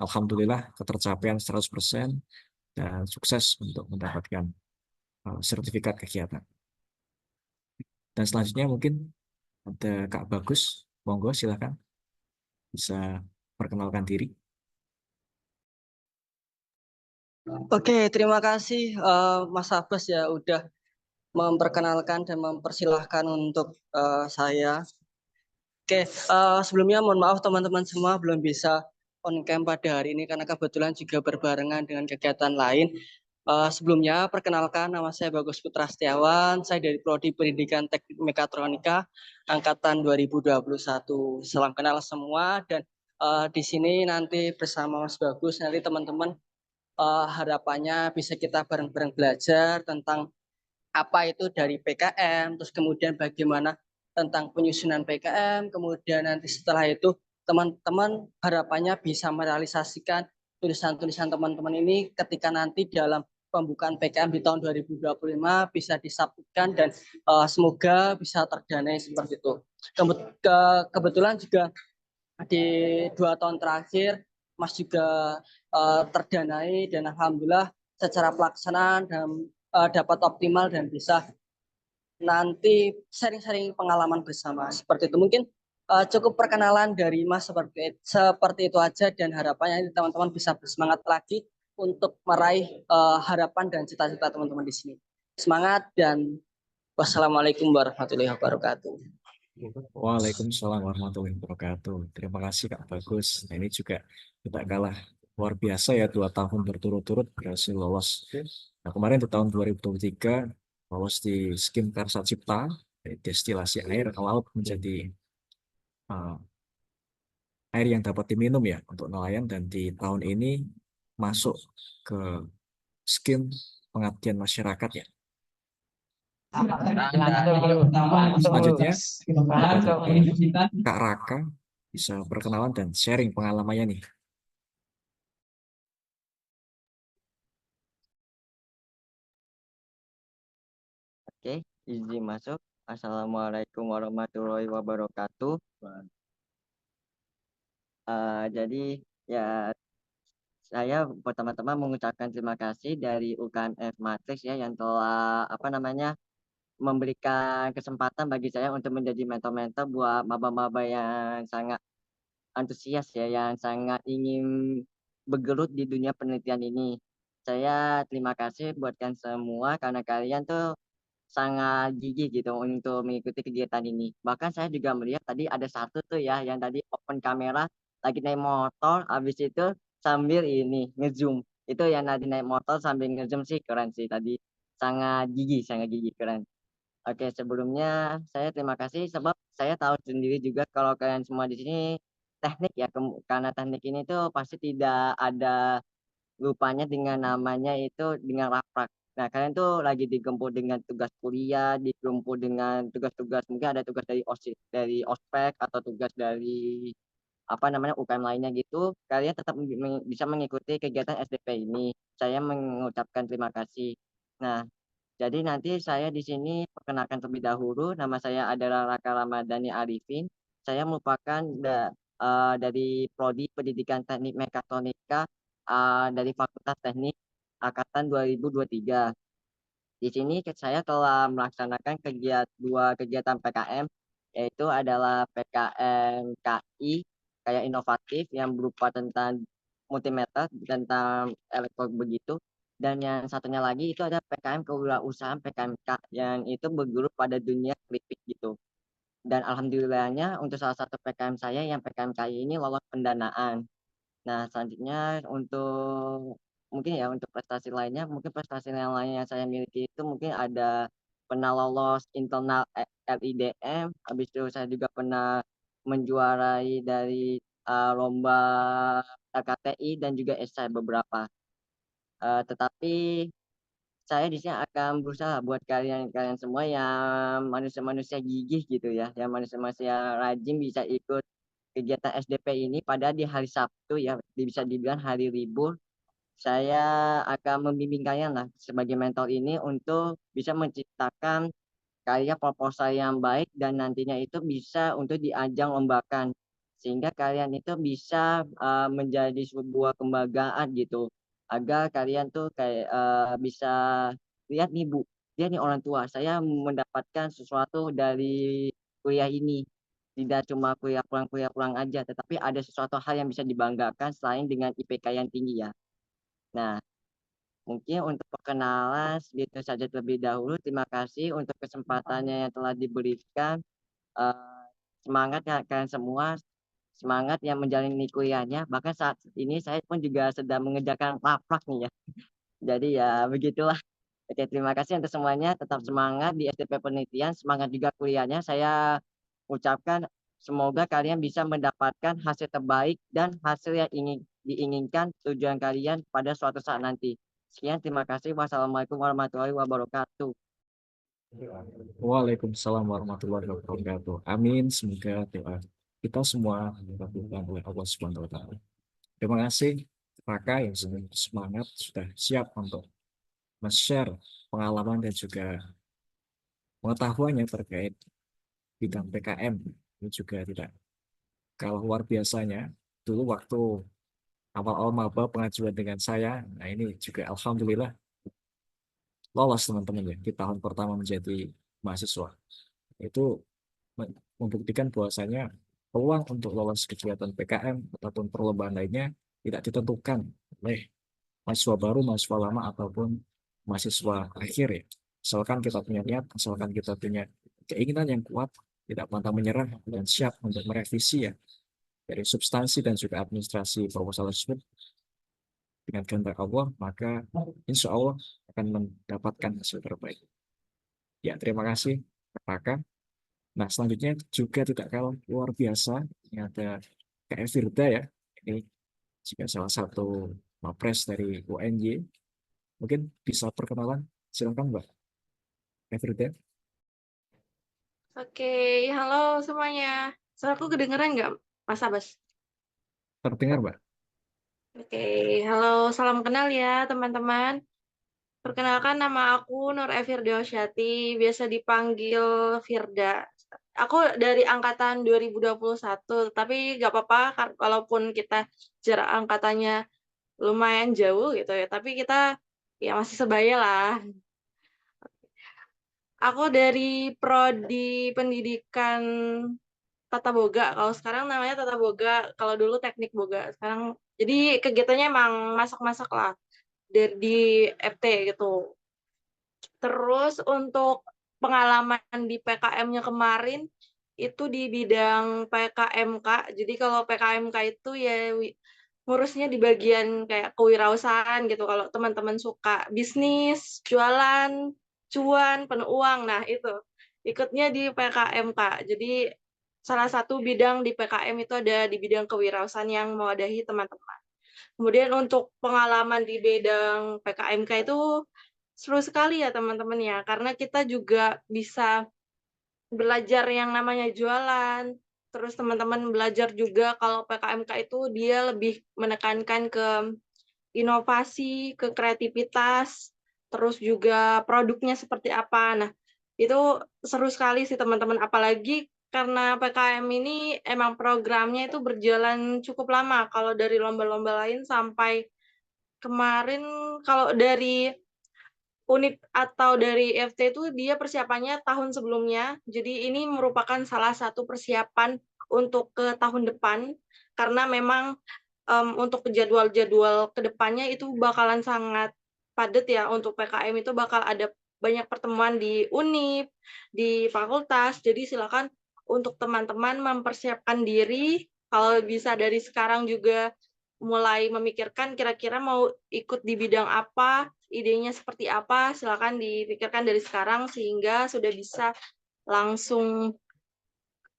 alhamdulillah ketercapaian 100% dan sukses untuk mendapatkan sertifikat kegiatan. Dan selanjutnya mungkin ada Kak Bagus, monggo silakan bisa perkenalkan diri. Oke, terima kasih Mas Abbas ya udah memperkenalkan dan mempersilahkan untuk saya. Oke, sebelumnya mohon maaf teman-teman semua belum bisa on cam pada hari ini karena kebetulan juga berbarengan dengan kegiatan lain. Sebelumnya perkenalkan, nama saya Bagus Putra Setiawan, saya dari Prodi Pendidikan Teknik Mekatronika angkatan 2021. Salam kenal semua dan di sini nanti bersama Mas Bagus nanti teman-teman harapannya bisa kita bareng-bareng belajar tentang apa itu dari PKM, terus kemudian bagaimana tentang penyusunan PKM, kemudian nanti setelah itu teman-teman harapannya bisa merealisasikan tulisan-tulisan teman-teman ini ketika nanti dalam pembukaan PKM di tahun 2025 bisa disabutkan dan semoga bisa terdanai seperti itu. Kebetulan juga di 2 tahun terakhir Mas juga terdanai dan alhamdulillah secara pelaksanaan dan dapat optimal dan bisa nanti sharing-sharing pengalaman bersama seperti itu. Mungkin cukup perkenalan dari Mas seperti itu aja dan harapannya teman-teman bisa bersemangat lagi untuk meraih harapan dan cita-cita teman-teman di sini. Semangat dan wassalamualaikum warahmatullahi wabarakatuh. Waalaikumsalam warahmatullahi wabarakatuh. Terima kasih Kak Bagus. Nah, ini juga tidak kalah luar biasa ya, 2 tahun berturut-turut berhasil lolos. Nah, kemarin di tahun 2023 lolos di Skim Karsa Cipta, destilasi air ke laut menjadi uh, air yang dapat diminum ya untuk nelayan, dan di tahun ini masuk ke Skim Pengabdian Masyarakat ya. Selanjutnya Kak Raka bisa perkenalan dan sharing pengalamannya nih. Oke, izin masuk. Assalamualaikum warahmatullahi wabarakatuh. Jadi ya saya pertama-tama mengucapkan terima kasih dari UKMF Matrix ya yang telah memberikan kesempatan bagi saya untuk menjadi mentor-mentor buat maba-maba yang sangat antusias ya, yang sangat ingin bergelut di dunia penelitian ini. Saya terima kasih buatkan semua karena kalian tuh sangat gigih gitu untuk mengikuti kegiatan ini. Bahkan saya juga melihat tadi ada satu tuh ya yang tadi open kamera lagi naik motor, habis itu sambil ini ngezoom. Itu yang tadi naik motor sambil ngezoom sih keren sih tadi. Sangat gigih keren. Oke, sebelumnya saya terima kasih sebab saya tahu sendiri juga kalau kalian semua di sini teknik ya, karena teknik ini tuh pasti tidak ada lupanya dengan namanya itu dengan raprak. Nah, kalian tuh lagi digempur dengan tugas kuliah, digempur dengan tugas-tugas mungkin ada tugas dari dari ospek atau tugas dari UKM lainnya gitu. Kalian tetap bisa mengikuti kegiatan SDP ini. Saya mengucapkan terima kasih. Nah, jadi nanti saya di sini perkenalkan terlebih dahulu. Nama saya adalah Raka Ramadhani Arifin. Saya merupakan dari Prodi Pendidikan Teknik Mekatronika dari Fakultas Teknik angkatan 2023. Di sini saya telah melaksanakan dua kegiatan PKM, yaitu adalah PKM KI kayak inovatif yang berupa tentang multimeter, tentang elektronik begitu. Dan yang satunya lagi itu ada PKM kewirausahaan PKMK yang itu bergelut pada dunia keripik gitu. Dan alhamdulillahnya untuk salah satu PKM saya yang PKM KI ini lolos pendanaan. Nah, selanjutnya mungkin ya untuk prestasi lainnya, mungkin prestasi yang lain yang saya miliki itu mungkin ada pernah lolos internal LIDM, habis itu saya juga pernah menjuarai dari lomba LKTI dan juga esai beberapa. Tetapi saya di sini akan berusaha buat kalian semua yang manusia-manusia gigih gitu ya, yang manusia-manusia rajin bisa ikut kegiatan SDP ini pada di hari Sabtu ya, bisa dibilang hari libur. Saya akan membimbing kalian lah sebagai mentor ini untuk bisa menciptakan karya proposal yang baik dan nantinya itu bisa untuk diajang lombakan sehingga kalian itu bisa menjadi sebuah kebanggaan gitu agar kalian tuh kayak bisa lihat nih Bu, dia nih orang tua saya mendapatkan sesuatu dari kuliah ini, tidak cuma kuliah pulang aja tetapi ada sesuatu hal yang bisa dibanggakan selain dengan IPK yang tinggi ya. Nah, Mungkin untuk perkenalan segitu saja terlebih dahulu. Terima kasih untuk kesempatannya yang telah diberikan. Eh, Semangat ya kalian semua, semangat yang menjalani kuliahnya. Bahkan saat ini saya pun juga sedang mengerjakan lapak nih ya. Jadi ya begitulah. Oke, terima kasih untuk semuanya. Tetap semangat di STP Penelitian, semangat juga kuliahnya. Saya ucapkan semoga kalian bisa mendapatkan hasil terbaik dan hasil yang diinginkan tujuan kalian pada suatu saat nanti. Sekian, terima kasih. Wassalamualaikum warahmatullahi wabarakatuh. Waalaikumsalam warahmatullahi wabarakatuh. Amin. Semoga doa kita semua dikabulkan oleh Allah Subhanahu wa taala. Terima kasih Raka yang sudah semangat, sudah siap untuk men-share pengalaman dan juga pengetahuannya terkait bidang PKM. Ini juga tidak kalah luar biasanya. Dulu waktu awal-awal maba pengajuan dengan saya, nah ini juga alhamdulillah lolos teman-teman ya di tahun pertama menjadi mahasiswa. Itu membuktikan bahwasanya peluang untuk lolos kegiatan PKM ataupun perlombaan lainnya tidak ditentukan oleh mahasiswa baru, mahasiswa lama, ataupun mahasiswa akhir ya. Asalkan kita punya niat, asalkan kita punya keinginan yang kuat, tidak pantang menyerah, dan siap untuk merevisi ya dari substansi dan juga administrasi proposal tersebut dengan kehendak Allah, maka insya Allah akan mendapatkan hasil terbaik. Ya, terima kasih Kakak. Nah, selanjutnya juga tidak kalah luar biasa, ini ada Kak Firda ya. Ini juga salah satu Mapres dari UNY. Mungkin bisa perkenalan, silakan Mbak Kak. Oke, halo semuanya. Suaraku kedengeran nggak, Mas Abbas? Terdengar Mbak? Oke, halo, salam kenal ya teman-teman. Perkenalkan nama aku Nur Firdasyati, biasa dipanggil Firda. Aku dari angkatan 2021, tapi nggak apa-apa walaupun kita jarak angkatannya lumayan jauh gitu ya, tapi kita ya masih sebaya lah. Aku dari Prodi Pendidikan Tata Boga, kalau sekarang namanya Tata Boga, kalau dulu Teknik Boga. Sekarang jadi kegiatannya emang masak-masak lah dari di FT gitu. Terus untuk pengalaman di PKM-nya kemarin itu di bidang PKMK. Jadi kalau PKMK itu ya ngurusnya di bagian kayak kewirausahaan gitu. Kalau teman-teman suka bisnis, jualan, cuan, penuh uang, nah itu ikutnya di PKMK. Jadi salah satu bidang di PKM itu ada di bidang kewirausahaan yang mewadahi teman-teman. Kemudian untuk pengalaman di bidang PKMK itu seru sekali ya teman-teman ya, karena kita juga bisa belajar yang namanya jualan, terus teman-teman belajar juga kalau PKMK itu dia lebih menekankan ke inovasi, ke kreativitas, terus juga produknya seperti apa. Nah, itu seru sekali sih teman-teman, apalagi karena PKM ini emang programnya itu berjalan cukup lama. Kalau dari lomba-lomba lain sampai kemarin, kalau dari Unip atau dari FT itu dia persiapannya tahun sebelumnya. Jadi ini merupakan salah satu persiapan untuk ke tahun depan, karena memang untuk jadwal-jadwal ke depannya itu bakalan sangat padat ya. Untuk PKM itu bakal ada banyak pertemuan di Unip, di fakultas. Jadi silakan untuk teman-teman mempersiapkan diri, kalau bisa dari sekarang juga mulai memikirkan kira-kira mau ikut di bidang apa, idenya seperti apa, silakan dipikirkan dari sekarang sehingga sudah bisa langsung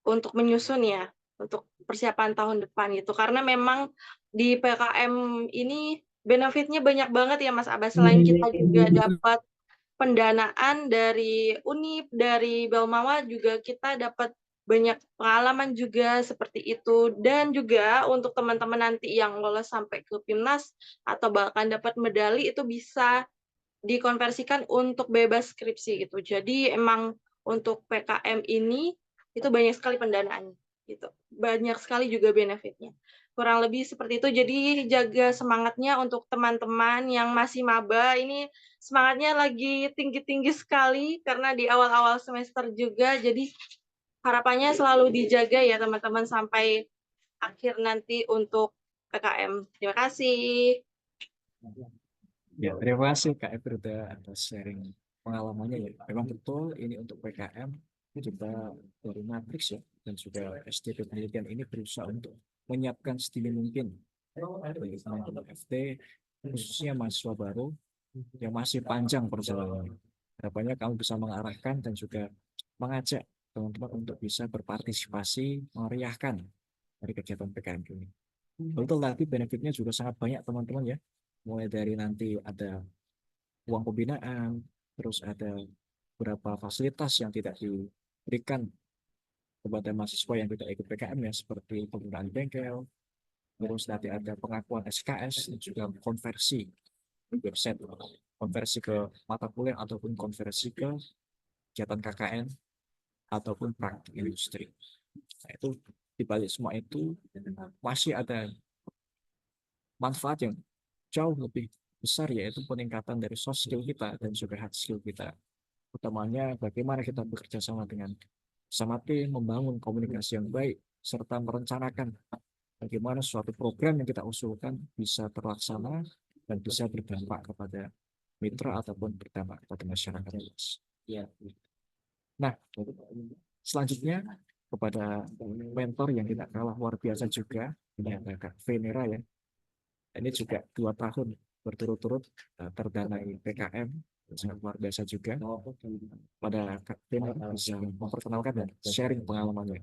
untuk menyusun ya, untuk persiapan tahun depan gitu. Karena memang di PKM ini benefitnya banyak banget ya Mas Abbas. Selain kita juga dapat pendanaan dari Unip, dari Belmawa juga kita dapat banyak pengalaman juga seperti itu. Dan juga untuk teman-teman nanti yang lolos sampai ke PIMNAS atau bahkan dapat medali itu bisa dikonversikan untuk bebas skripsi gitu. Jadi emang untuk PKM ini itu banyak sekali pendanaannya gitu. Banyak sekali juga benefitnya. Kurang lebih seperti itu. Jadi jaga semangatnya untuk teman-teman yang masih maba. Ini semangatnya lagi tinggi-tinggi sekali karena di awal-awal semester juga. Jadi harapannya selalu dijaga ya teman-teman sampai akhir nanti untuk PKM. Terima kasih. Ya, terima kasih Kak Evirda atas sharing pengalamannya ya. Memang betul ini untuk PKM kita dari Matrix ya dan juga SDP penelitian ini berusaha untuk menyiapkan sedini mungkin bagi teman-teman FT khususnya mahasiswa baru yang masih panjang perjalanannya. Harapannya kamu bisa mengarahkan dan juga mengajak teman-teman untuk bisa berpartisipasi meriahkan dari kegiatan PKM ini. Betul tadi benefitnya juga sangat banyak teman-teman ya. Mulai dari nanti ada uang pembinaan, terus ada beberapa fasilitas yang tidak diberikan kepada mahasiswa yang tidak ikut PKM ya, seperti penggunaan bengkel, terus nanti ada pengakuan SKS, dan juga konversi website, konversi ke mata kuliah ataupun konversi ke kegiatan KKN ataupun praktik industri. Nah, itu di balik semua itu masih ada manfaat yang jauh lebih besar yaitu peningkatan dari soft skill kita dan juga hard skill kita. Utamanya bagaimana kita bekerja sama dengan sama tim, membangun komunikasi yang baik, serta merencanakan bagaimana suatu program yang kita usulkan bisa terlaksana dan bisa berdampak kepada mitra ataupun berdampak kepada masyarakat luas. Nah, selanjutnya kepada mentor yang tidak kalah luar biasa juga, ini ada Kak Venera ya. Ini juga 2 tahun berturut-turut terdanai PKM, sangat luar biasa juga. Pada Kak Venera bisa memperkenalkan dan sharing pengalamannya.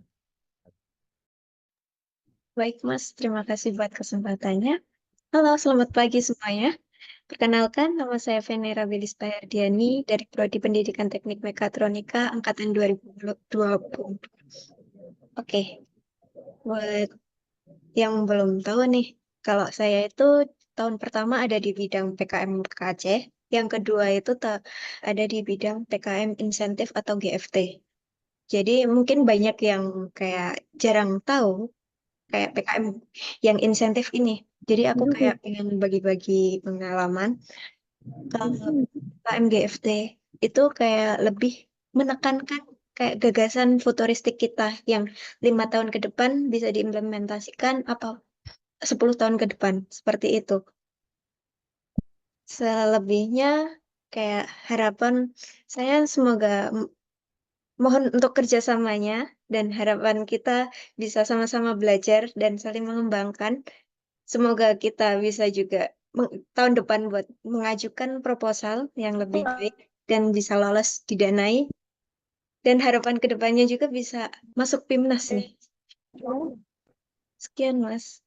Baik, Mas. Terima kasih buat kesempatannya. Halo, selamat pagi semuanya. Perkenalkan, nama saya Venera Belista Ardiani dari Prodi Pendidikan Teknik Mekatronika Angkatan 2020. Oke, buat yang belum tahu nih, kalau saya itu tahun pertama ada di bidang PKM KC, yang kedua itu ada di bidang PKM insentif atau GFT. Jadi mungkin banyak yang kayak jarang tahu kayak PKM yang insentif ini. Jadi aku kayak pengen bagi-bagi pengalaman. Kalau PKM GFT itu kayak lebih menekankan kayak gagasan futuristik kita yang 5 tahun ke depan bisa diimplementasikan apa 10 tahun ke depan seperti itu. Selebihnya kayak harapan saya semoga mohon untuk kerjasamanya dan harapan kita bisa sama-sama belajar dan saling mengembangkan. Semoga kita bisa juga tahun depan buat mengajukan proposal yang lebih baik dan bisa lolos didanai. Dan harapan kedepannya juga bisa masuk PIMNAS nih. Sekian, Mas.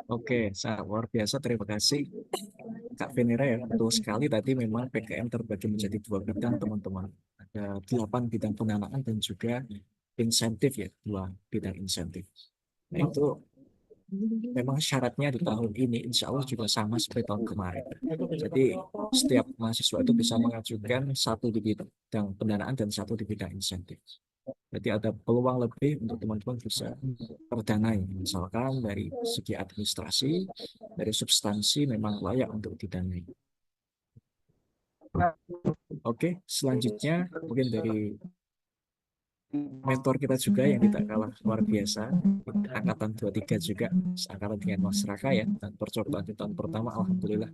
Oke, sangat luar biasa. Terima kasih Kak Venera ya. Betul sekali tadi memang PKM terbagi menjadi 2 bidang teman-teman. Ada 8 bidang pendanaan dan juga insentif ya, 2 bidang insentif. Nah itu memang syaratnya di tahun ini insya Allah juga sama seperti tahun kemarin. Jadi setiap mahasiswa itu bisa mengajukan 1 di bidang pendanaan dan 1 di bidang insentif. Jadi ada peluang lebih untuk teman-teman bisa terdanai. Misalkan dari segi administrasi, dari substansi memang layak untuk didanai. Oke, selanjutnya mungkin dari mentor kita juga yang tidak kalah luar biasa, angkatan 23 juga, seangkatan dengan Mas Raka ya, dan percobaan di tahun pertama alhamdulillah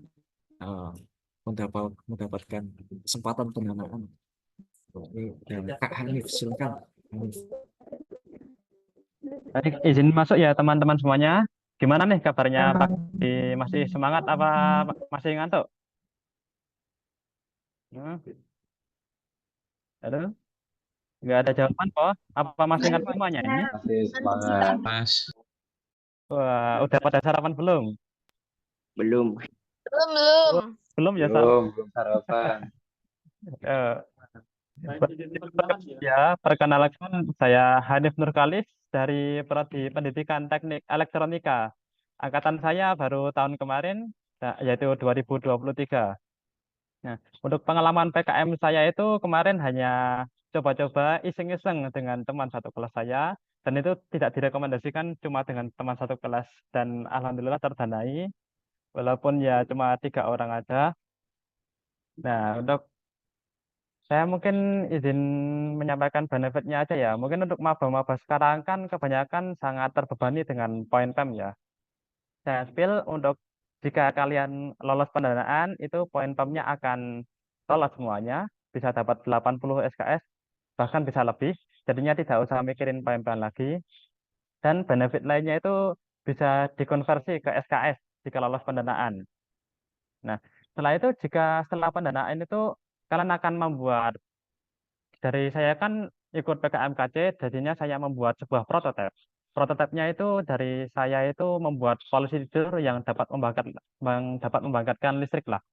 mendapatkan kesempatan pendanaan. Dan Kak Hanif, silakan Hanif. Baik, izin masuk ya teman-teman semuanya. Gimana nih kabarnya pagi? Masih semangat apa masih ngantuk? Halo? Nggak ada jawaban kok. Apa masih ngantuk semuanya ini? Masih semangat. Mas. Wah, udah pada sarapan belum? Belum. Belum ya, Belum sarapan. Eh, Ya, perkenalkan saya Hanif Nurkalis dari Prodi Pendidikan Teknik Elektronika. Angkatan saya baru tahun kemarin, yaitu 2023. Nah, untuk pengalaman PKM saya itu kemarin hanya coba-coba iseng-iseng dengan teman satu kelas saya, dan itu tidak direkomendasikan cuma dengan teman satu kelas, dan alhamdulillah terdanai, walaupun ya cuma 3 orang aja. Nah, untuk saya mungkin izin menyampaikan benefitnya aja ya. Mungkin untuk maba-maba sekarang kan kebanyakan sangat terbebani dengan poin PEM ya. Saya spill untuk jika kalian lolos pendanaan, itu poin PAM-nya akan lolos semuanya, bisa dapat 80 SKS, bahkan bisa lebih. Jadinya tidak usah mikirin poin-poin lagi. Dan benefit lainnya itu bisa dikonversi ke SKS jika lolos pendanaan. Nah, setelah pendanaan itu kalian akan membuat, dari saya kan ikut PKMKC, jadinya saya membuat sebuah prototipe. Prototipenya itu dari saya itu membuat polusi tidur yang dapat membangkitkan listrik lah.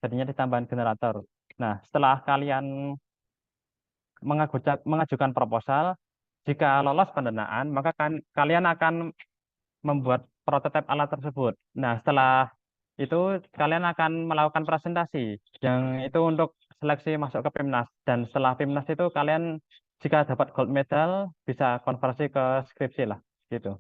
Jadinya ditambahin generator. Nah, setelah kalian mengajukan proposal, jika lolos pendanaan, maka kalian akan membuat prototipe alat tersebut. Nah, setelah itu kalian akan melakukan presentasi yang itu untuk seleksi masuk ke PIMNAS. Dan setelah PIMNAS itu kalian jika dapat gold medal bisa konversi ke skripsi lah gitu.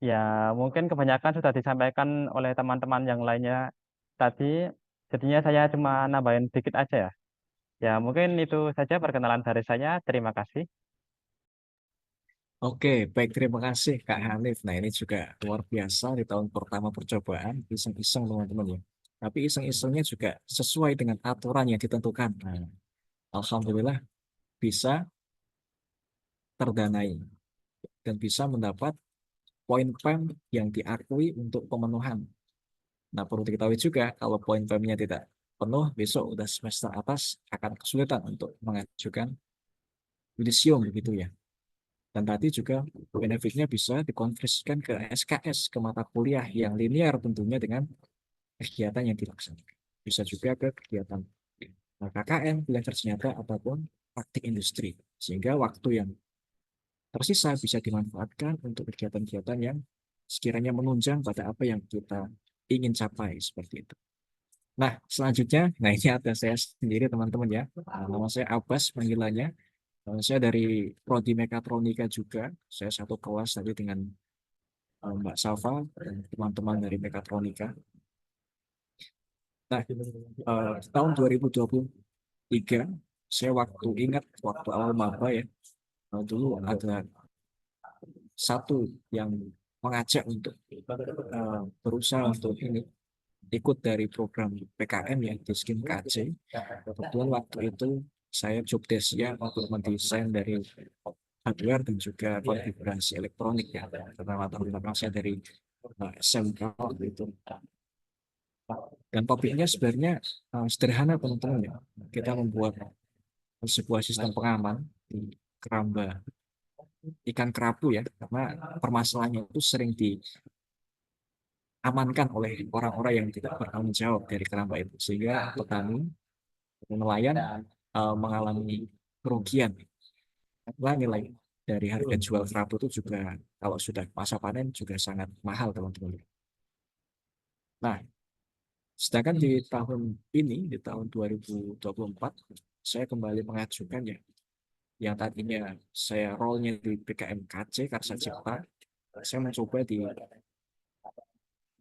Ya, mungkin kebanyakan sudah disampaikan oleh teman-teman yang lainnya tadi. Jadinya saya cuma nambahin dikit aja ya. Ya, mungkin itu saja perkenalan dari saya. Terima kasih. Oke, baik, terima kasih Kak Hanif. Nah, ini juga luar biasa di tahun pertama percobaan, iseng-iseng teman-teman ya. Tapi iseng-isengnya juga sesuai dengan aturan yang ditentukan. Nah, alhamdulillah bisa terdanai dan bisa mendapat poin PEM yang diakui untuk pemenuhan. Nah, perlu diketahui juga kalau poin PEM-nya tidak penuh, besok udah semester atas akan kesulitan untuk mengajukan yudisium begitu ya. Dan tadi juga benefitnya bisa dikonversikan ke SKS, ke mata kuliah yang linear tentunya dengan kegiatan yang dilaksanakan. Bisa juga ke kegiatan KKN, kuliah kerja nyata, ataupun praktik industri. Sehingga waktu yang tersisa bisa dimanfaatkan untuk kegiatan-kegiatan yang sekiranya menunjang pada apa yang kita ingin capai, seperti itu. Nah, selanjutnya, nah ini ada saya sendiri teman-teman ya. Nama saya Abbas panggilannya. Saya dari Prodi Mekatronika juga. Saya satu kelas tadi dengan Mbak Safa dan teman-teman dari Mekatronika. Nah, tahun 2023, saya ingat waktu awal maba ya, dulu ada satu yang mengajak untuk berusaha untuk ikut dari program PKM yang di Skim KC. Kebetulan waktu itu saya job desk-nya untuk mendesain dari hardware dan juga konfigurasi elektronik ya. Karena latar belakang saya dari SMK waktu itu. Dan topiknya sebenarnya sederhana teman-teman ya. Kita membuat sebuah sistem pengaman di keramba ikan kerapu ya, karena permasalahannya itu sering diamankan oleh orang-orang yang tidak bertanggung jawab dari keramba itu, sehingga petani nelayan mengalami kerugian. Karena nilai dari harga jual kerapu itu juga kalau sudah masa panen juga sangat mahal teman-teman. Nah, sedangkan di tahun ini, di tahun 2024, saya kembali mengajukan ya, yang tadinya saya role-nya di PKMKC, Karsa Cipta, saya mencoba di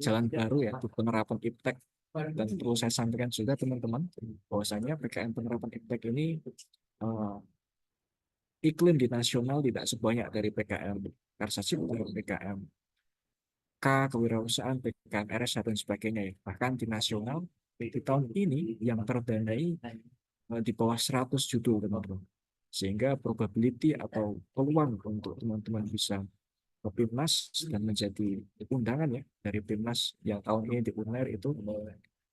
jalan baru ya, di penerapan IPTEK. Dan perlu saya sampaikan juga teman-teman, bahwasanya PKM penerapan IPTEK ini iklim di nasional tidak sebanyak dari PKM Karsa Cipta, PKM K, kewirausahaan, PKM RS, dan sebagainya ya. Bahkan di nasional, di tahun ini yang terdanai di bawah 100 judul teman-teman. Sehingga probability atau peluang untuk teman-teman bisa ke PIMNAS dan menjadi undangan ya dari PIMNAS yang tahun ini di UNER itu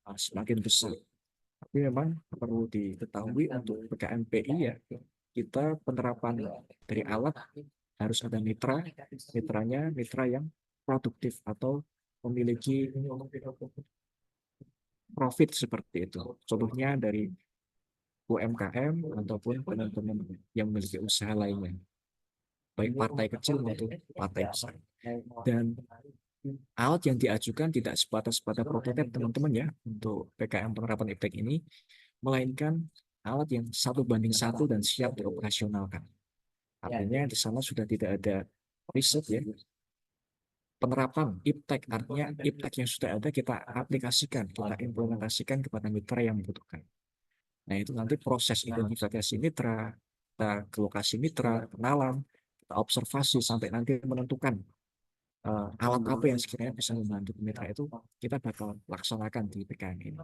semakin besar. Tapi memang perlu diketahui untuk PKMPI ya, kita penerapan dari alat harus ada mitranya mitra yang produktif atau memiliki profit seperti itu. Contohnya dari UMKM ataupun teman-teman yang memiliki usaha lainnya, baik partai kecil maupun partai besar. Dan alat yang diajukan tidak sebatas pada prototipe teman-teman ya untuk PKM penerapan IPTEK ini, melainkan alat yang 1:1 dan siap dioperasionalkan. Artinya di sana sudah tidak ada riset ya. Penerapan IPTEK, artinya IPTEK yang sudah ada kita aplikasikan, kita implementasikan kepada mitra yang membutuhkan. Nah, itu nanti proses identifikasi mitra, kita ke lokasi mitra, kenalan, kita observasi sampai nanti menentukan alat apa yang sekiranya bisa membantu mitra itu kita bakal laksanakan di PKM ini.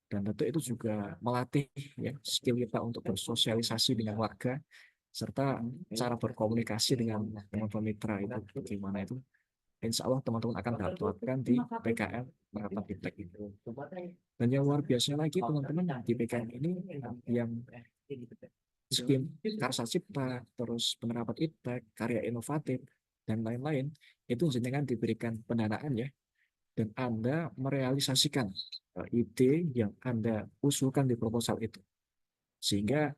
Dan tentu itu juga melatih ya skill kita untuk bersosialisasi dengan warga serta cara berkomunikasi dengan teman-teman mitra itu bagaimana itu. Insya Allah teman-teman akan dapatkan di PKM Penerapan Iptek itu. Dan yang luar biasa lagi teman-teman di PKM ini yang skim Karsa Cipta, terus penerapan iptek, karya inovatif, dan lain-lain, itu jenengan diberikan pendanaan ya, dan Anda merealisasikan ide yang Anda usulkan di proposal itu. Sehingga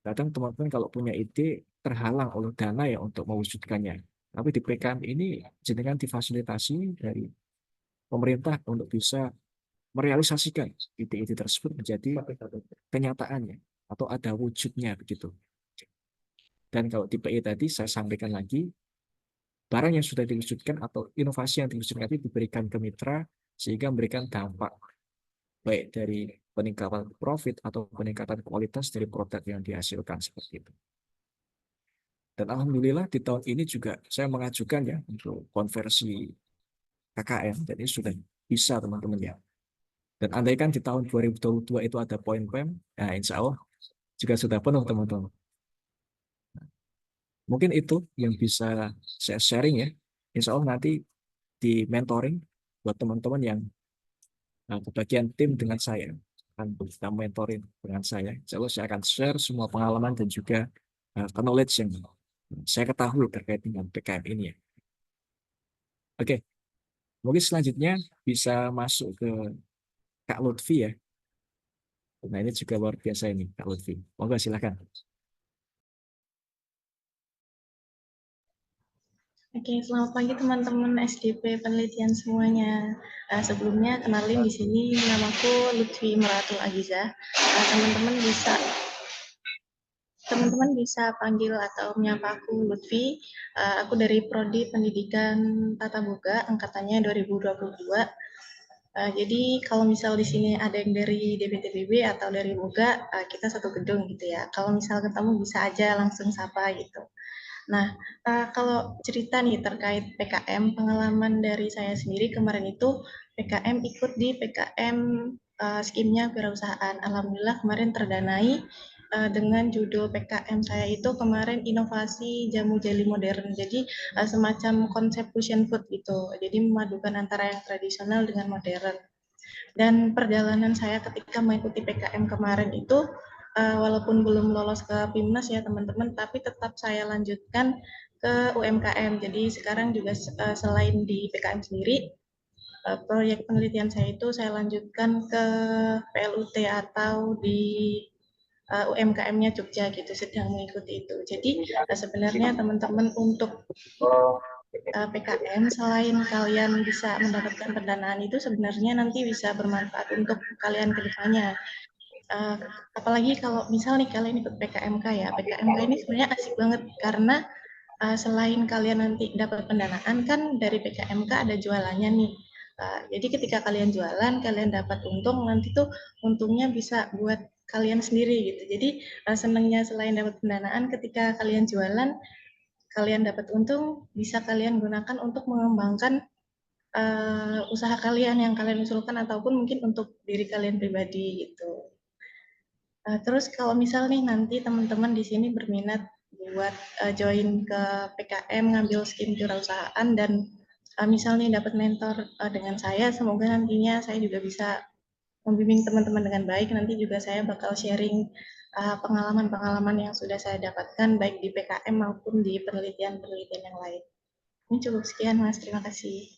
kadang teman-teman kalau punya ide terhalang oleh dana ya untuk mewujudkannya. Tapi di PKM ini jenengan difasilitasi dari pemerintah untuk bisa merealisasikan ide-ide tersebut menjadi kenyataannya atau ada wujudnya begitu. Dan kalau di PI tadi saya sampaikan lagi, barang yang sudah diwujudkan atau inovasi yang diwujudkan itu diberikan ke mitra sehingga memberikan dampak baik dari peningkatan profit atau peningkatan kualitas dari produk yang dihasilkan seperti itu. Dan alhamdulillah di tahun ini juga saya mengajukan ya untuk konversi KKM, dan ini sudah bisa teman-teman ya. Dan andaikan di tahun 2022 itu ada poin PEM, ya insya Allah juga sudah penuh teman-teman. Mungkin itu yang bisa saya sharing ya. Insya Allah nanti di mentoring buat teman-teman yang kebagian tim dengan saya, akan kita mentoring dengan saya. Insya Allah saya akan share semua pengalaman dan juga knowledge yang saya ketahui terkait dengan PKM ini ya. Oke, mungkin selanjutnya bisa masuk ke Kak Lutfi ya. Nah ini juga luar biasa ini Kak Lutfi. Monggo silakan. Oke, selamat pagi teman-teman SDP penelitian semuanya. Sebelumnya kenalin di sini namaku Lutfi Meratul Agizah. Teman-teman bisa panggil atau menyapa aku Lutfi. Aku dari Prodi Pendidikan Tata Boga, angkatannya 2022. Jadi kalau misal di sini ada yang dari DBTBB atau dari Boga, kita satu gedung gitu ya. Kalau misal ketemu bisa aja langsung sapa gitu. Nah, kalau cerita nih terkait PKM, pengalaman dari saya sendiri kemarin itu PKM ikut di PKM skimnya Wirausahaan. Alhamdulillah kemarin terdanai dengan judul PKM saya itu kemarin inovasi jamu jeli modern. Jadi semacam konsep fusion food gitu. Jadi memadukan antara yang tradisional dengan modern. Dan perjalanan saya ketika mengikuti PKM kemarin itu walaupun belum lolos ke PIMNAS ya teman-teman, tapi tetap saya lanjutkan ke UMKM. Jadi sekarang juga selain di PKM sendiri, proyek penelitian saya itu saya lanjutkan ke PLUT atau di UMKM-nya Jogja gitu, sedang mengikuti itu. Jadi sebenarnya teman-teman untuk PKM selain kalian bisa mendapatkan pendanaan itu sebenarnya nanti bisa bermanfaat untuk kalian ke depannya. Apalagi kalau misal nih kalian ikut PKMK ya, PKMK ini sebenarnya asik banget karena selain kalian nanti dapat pendanaan kan dari PKMK ada jualannya nih. Jadi ketika kalian jualan, kalian dapat untung, nanti tuh untungnya bisa buat kalian sendiri gitu. Jadi senangnya selain dapat pendanaan, ketika kalian jualan, kalian dapat untung, bisa kalian gunakan untuk mengembangkan usaha kalian yang kalian usulkan ataupun mungkin untuk diri kalian pribadi gitu. Terus kalau misal nih nanti teman-teman di sini berminat buat join ke PKM ngambil skim kewirausahaan dan misal nih dapat mentor dengan saya, semoga nantinya saya juga bisa membimbing teman-teman dengan baik. Nanti juga saya bakal sharing pengalaman-pengalaman yang sudah saya dapatkan baik di PKM maupun di penelitian-penelitian yang lain. Ini cukup sekian Mas, terima kasih.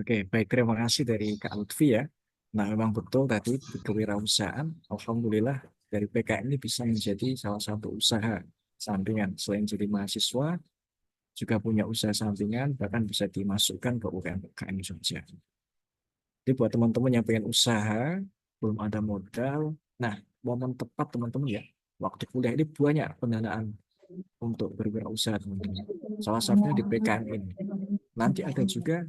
Oke, baik, terima kasih dari Kak Lutfi ya. Nah, memang betul tadi di kewirausahaan, alhamdulillah dari PKM ini bisa menjadi salah satu usaha sampingan. Selain jadi mahasiswa, juga punya usaha sampingan, bahkan bisa dimasukkan ke UMKM Jogja. Jadi buat teman-teman yang pengen usaha, belum ada modal, nah momen tepat teman-teman ya, waktu kuliah ini banyak pendanaan untuk berwirausaha teman-teman. Salah satunya di PKM ini. Nanti ada juga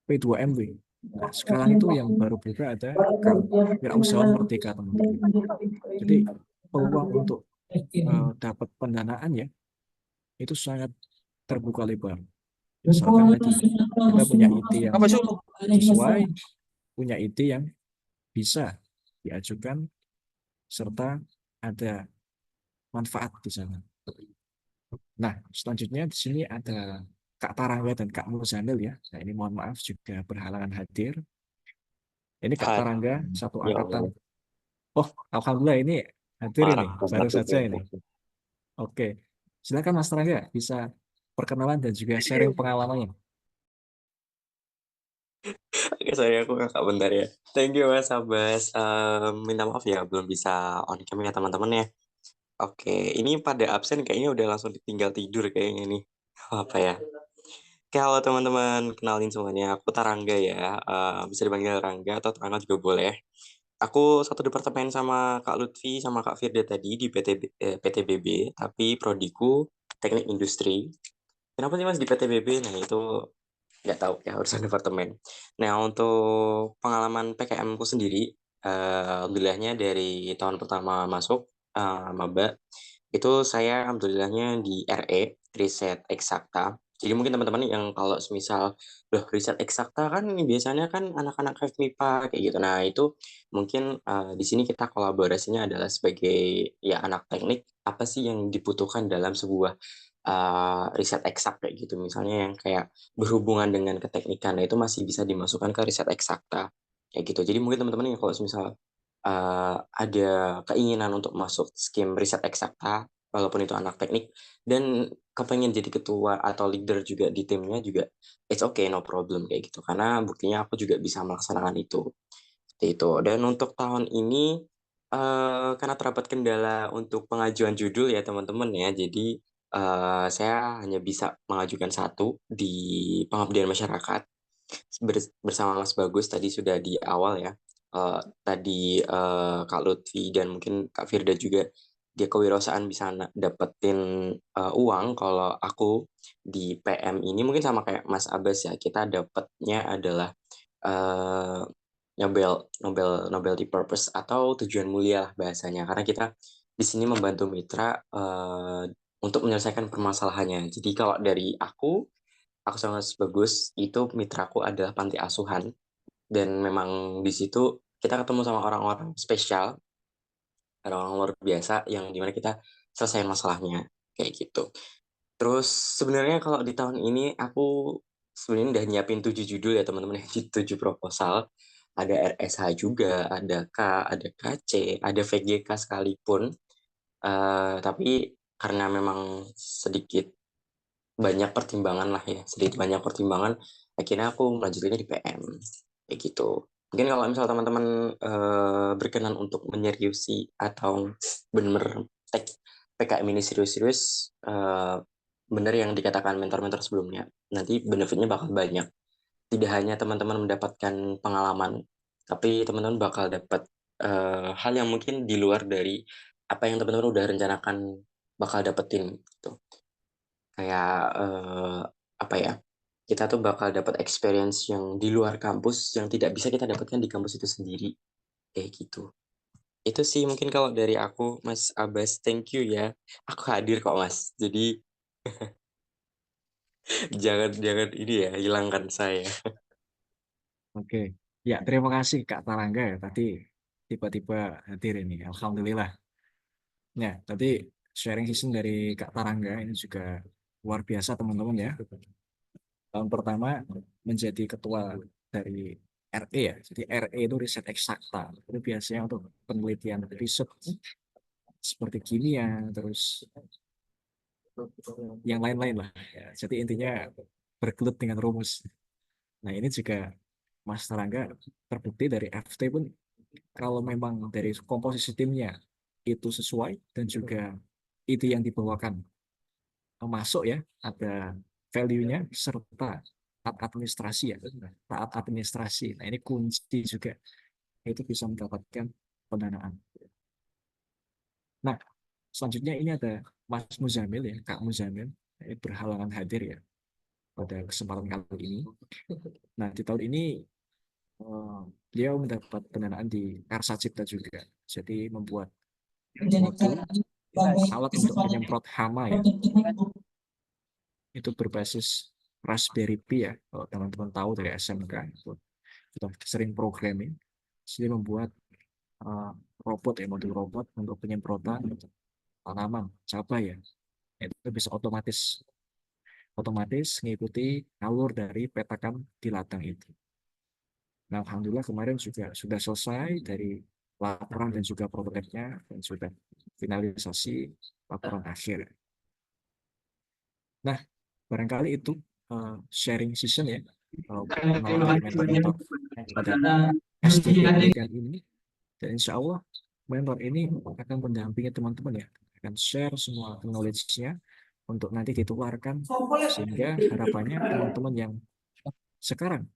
P2MW. Nah, sekarang itu yang baru buka ada Wirausahawan Merdeka teman-teman. Jadi peluang untuk dapat pendanaan ya itu sangat terbuka lebar. Misalkan tadi kita punya ide yang sesuai, punya ide yang bisa diajukan, serta ada manfaat di sana. Nah, selanjutnya di sini ada Kak Tarangga dan Kak Muzamil ya. Nah, ini mohon maaf juga berhalangan hadir. Ini Kak Tarangga, satu Ya angkatan. Allah, Oh, alhamdulillah ini hadir ini, parah baru banget itu. saja ini. Oke, silakan Mas Tarangga bisa perkenalan dan juga sharing pengalamannya. Oke, sorry aku kakak bentar ya. Thank you Mas Abbas. Minta maaf ya belum bisa on cam ya teman-teman ya. Oke, ini pada absen kayaknya udah langsung ditinggal tidur kayaknya nih. Apa ya? Oke, halo teman-teman, kenalin semuanya. Aku Tarangga ya. Bisa dipanggil Rangga atau Tarangga juga boleh. Aku satu departemen sama Kak Lutfi sama Kak Firda tadi di PTBB, tapi prodiku Teknik Industri. Kenapa sih Mas di PTBB? Nah, itu nggak tahu ya urusan departemen. Nah, untuk pengalaman PKM ku sendiri, alhamdulillahnya dari tahun pertama masuk maba, itu saya alhamdulillahnya di RE, riset eksakta. Jadi mungkin teman-teman yang kalau semisal, loh riset eksakta kan biasanya kan anak-anak FMIPA kayak gitu. Nah, itu mungkin di sini kita kolaborasinya adalah sebagai ya anak teknik, apa sih yang dibutuhkan dalam sebuah riset eksak kayak gitu. Misalnya yang kayak berhubungan dengan keteknikan, nah itu masih bisa dimasukkan ke riset eksakta kayak gitu. Jadi mungkin teman-teman yang kalau misal ada keinginan untuk masuk skim riset eksakta, walaupun itu anak teknik, dan kepengen jadi ketua atau leader juga di timnya juga, it's okay, no problem kayak gitu. Karena buktinya aku juga bisa melaksanakan itu. Seperti itu. Dan untuk tahun ini, karena terdapat kendala untuk pengajuan judul ya teman-teman ya, jadi saya hanya bisa mengajukan satu di pengabdian masyarakat bersama Mas Bagus tadi sudah di awal ya. Tadi Kak Lutfi dan mungkin Kak Firda juga dia kewirausahaan bisa dapetin uang. Kalau aku di PM ini mungkin sama kayak Mas Abbas ya, kita dapatnya adalah eh, Nobel di purpose atau tujuan mulia lah bahasanya, karena kita di sini membantu mitra untuk menyelesaikan permasalahannya. Jadi kalau dari aku sangat bagus itu mitraku adalah panti asuhan, dan memang di situ kita ketemu sama orang-orang spesial, orang-orang luar biasa yang dimana kita selesai masalahnya kayak gitu. Terus sebenarnya kalau di tahun ini aku sebenarnya udah nyiapin 7 judul ya teman-teman, 7 proposal. Ada RSH juga, ada K, ada KC, ada VGK sekalipun. Tapi karena memang sedikit banyak pertimbangan lah ya, sedikit banyak pertimbangan, akhirnya aku melanjutkannya di PM kayak gitu. Mungkin kalau misal teman-teman berkenan untuk menyeriusi atau benar PKM ini serius-serius, benar yang dikatakan mentor-mentor sebelumnya, nanti benefitnya bakal banyak. Tidak hanya teman-teman mendapatkan pengalaman, tapi teman-teman bakal dapat hal yang mungkin di luar dari apa yang teman-teman udah rencanakan bakal dapetin gitu. Kayak apa ya, kita tuh bakal dapat experience yang di luar kampus yang tidak bisa kita dapatkan di kampus itu sendiri kayak gitu. Itu sih mungkin kalau dari aku, Mas Abbas. Thank you ya, aku hadir kok Mas, jadi jangan jangan ini ya hilangkan saya. Oke, ya terima kasih Kak Tarangga ya. Tadi tiba-tiba hadir ini, alhamdulillah. Ya, tadi sharing season dari Kak Tarangga ini juga luar biasa teman-teman ya. Tahun pertama menjadi ketua dari RE ya. Jadi RE itu riset eksakta. Itu biasanya untuk penelitian riset seperti kimia, terus yang lain-lain lah. Ya, jadi intinya bergelut dengan rumus. Nah ini juga Mas Tarangga terbukti dari FT pun kalau memang dari komposisi timnya itu sesuai dan juga ide yang dibawakan masuk ya, ada value-nya serta taat administrasi ya, taat administrasi. Nah ini kunci juga itu bisa mendapatkan pendanaan. Nah selanjutnya ini ada Mas Muzamil ya, Kak Muzamil berhalangan hadir ya pada kesempatan kali ini. Nah di tahun ini beliau mendapat pendanaan di Karsa Cipta juga. Jadi membuat modul alat untuk penyemprot hama ya. itu berbasis Raspberry Pi ya, kalau teman-teman tahu dari SMK itu kita sering programming, jadi membuat robot ya, modul robot untuk penyemprotan tanaman cabai ya, itu bisa otomatis mengikuti alur dari petakan di ladang itu. Nah, alhamdulillah kemarin juga sudah selesai dari laporan dan juga prototipenya dan sudah finalisasi laporan akhir. Nah, barangkali itu sharing session ya, kenalan dari mentor-mentor pada STP pendidikan ini. Dan insya Allah mentor ini akan mendampingi teman-teman ya, akan share semua knowledge-nya untuk nanti ditularkan, sehingga harapannya teman-teman yang sekarang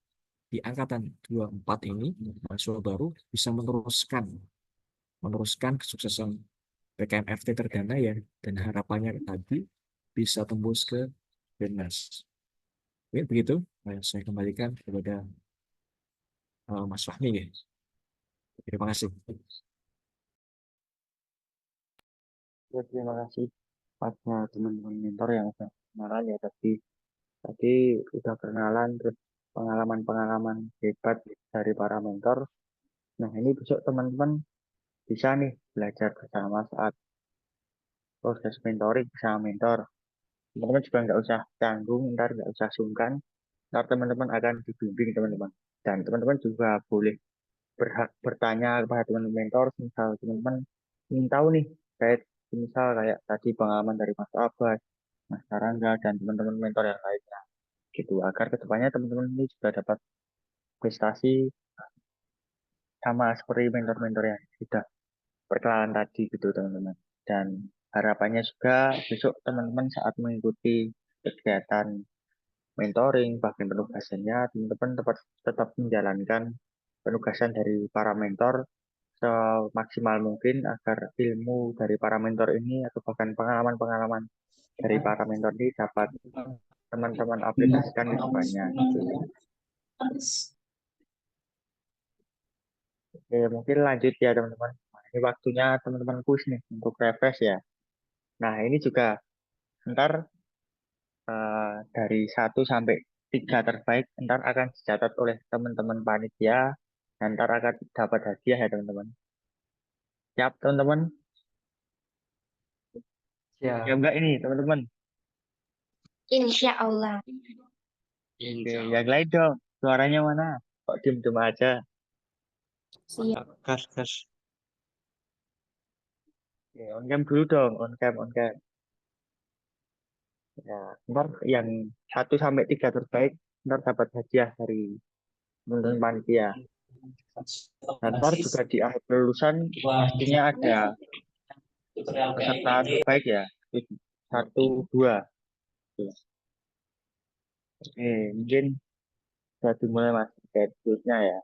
di angkatan 24 ini, mahasiswa baru, bisa meneruskan kesuksesan PKMFT Terdana ya, dan harapannya tadi bisa tembus ke Denmas. Oke, begitu. Saya kembalikan kepada Mas Fahmi ya. Terima kasih. Ya, terima kasih pada teman-teman mentor yang sudah kenalan ya tadi udah kenalan, terus pengalaman-pengalaman hebat dari para mentor. Nah, ini besok teman-teman bisa nih belajar bersama saat proses mentoring bersama mentor. Teman-teman juga nggak usah tanggung, ntar nggak usah sungkan, ntar teman-teman akan dibimbing teman-teman. Dan teman-teman juga boleh berhak bertanya kepada teman-teman mentor, misal teman-teman ingin tahu nih, misal kayak tadi pengalaman dari Mas Abbas, Mas Karangga, dan teman-teman mentor yang lainnya. Gitu, agar kedepannya teman-teman ini juga dapat prestasi sama seperti mentor-mentor yang sudah perkenalan tadi gitu teman-teman. Dan harapannya juga besok teman-teman saat mengikuti kegiatan mentoring, bagian penugasannya, teman-teman tetap menjalankan penugasan dari para mentor semaksimal mungkin agar ilmu dari para mentor ini atau bahkan pengalaman-pengalaman dari para mentor ini dapat teman-teman aplikasikan ke depannya. Gitu. Oke, mungkin lanjut ya teman-teman. Nah, ini waktunya teman-teman kuis nih untuk refresh ya. Nah, ini juga ntar dari 1 sampai 3 terbaik ntar akan dicatat oleh teman-teman panitia dan ntar akan dapat hadiah ya teman-teman. Siap teman-teman? Ya enggak ini teman-teman? Insya Allah. Oke, yang lain dong. Suaranya mana? Kok diem-diem aja? Siap. Kas. Oke, on cam dulu dong, on cam. Ya, ntar yang 1 sampai 3 terbaik ntar dapat hadiah dari teman-teman panitia. Dan ntar juga di akhir kelulusan pastinya ada peserta terbaik ya. 1, 2. Oke, mungkin sudah dimulai mas kuisnya ya.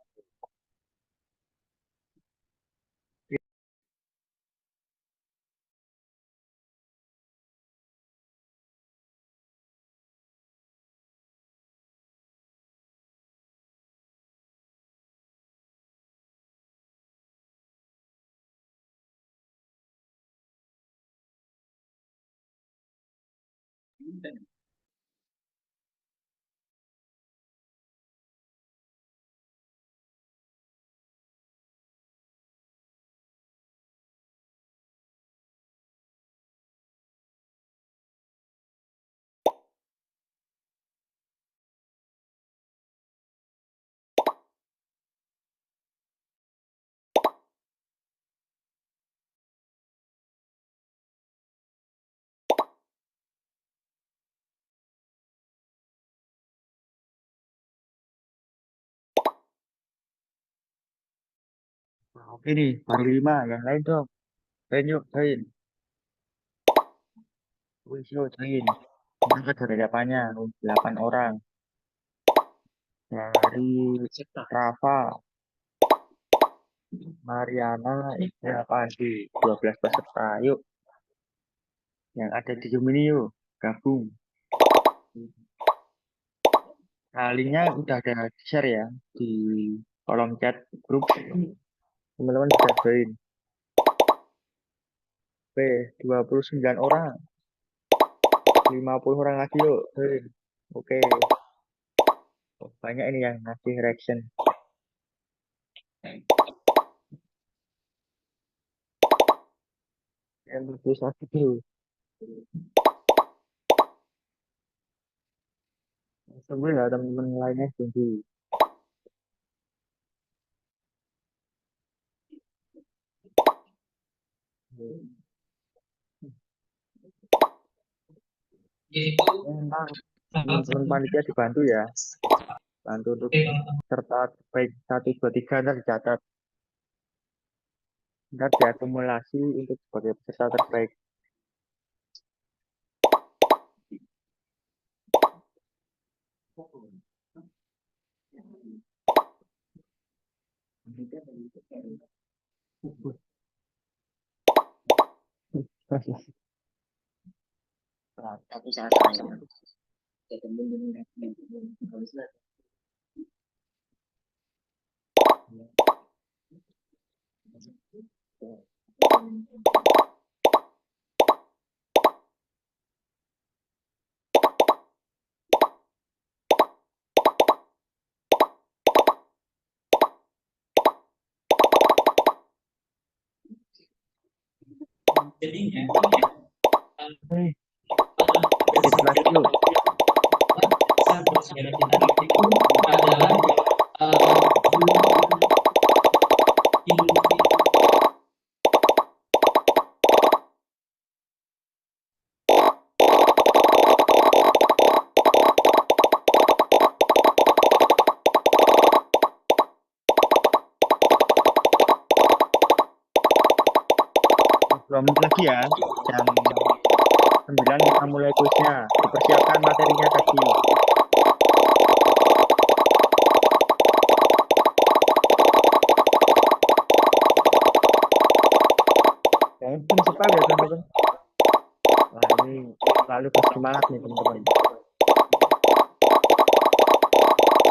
Nah, oke nih, baru 5. Yang lain dong. Join. Wis yuk, join. Kita dari apanya? 8 orang. Dari Rafa, Mariana, Isya, Pandi. 12 peserta. Yuk. Yang ada di Zoom ini yuk. Gabung. Nah, linknya udah ada share ya di kolom chat grup. Teman-teman bisa join. Oke, 29 orang. 50 orang lagi yuk. Oke. Oh, banyak ini yang ngasih reaction. Yang bagus lagi dulu. Semua ya teman-teman lainnya tunggu. Teman-teman panitia dibantu ya. Bantu untuk serta baik 1, 2, 3 nanti dicatat. Nanti diakumulasi untuk sebagai peserta terbaik. Tapi saya sayang. Jadinya adalah menit lagi ya, jam 9 kita mulai kuisnya. Dipersiapkan materinya tadi. Jangan prinsipal ya teman-teman. Wah ini selalu bersemangat nih teman-teman.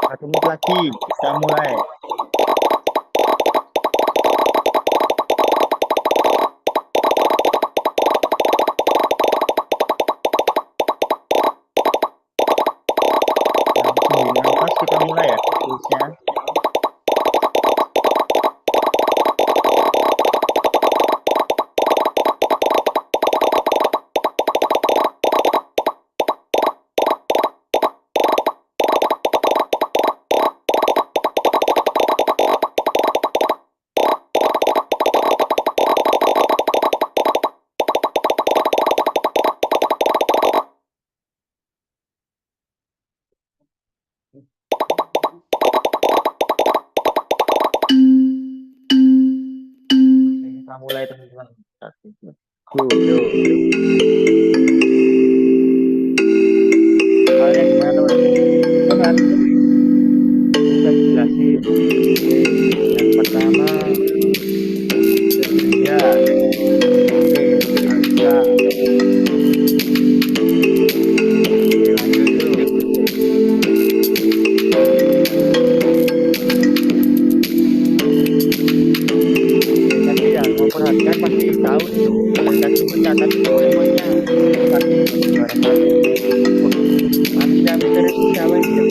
1 menit lagi kita mulai. Kita mulai ya kuisnya. Kita mulai teman-teman. Yo. Soalnya gimana teman-teman? Kita jelasin. Yang pertama ya. Perhatikan pasti tahu nih kasih mencatat semuanya pasti juara 1 manusia misterius siapa ini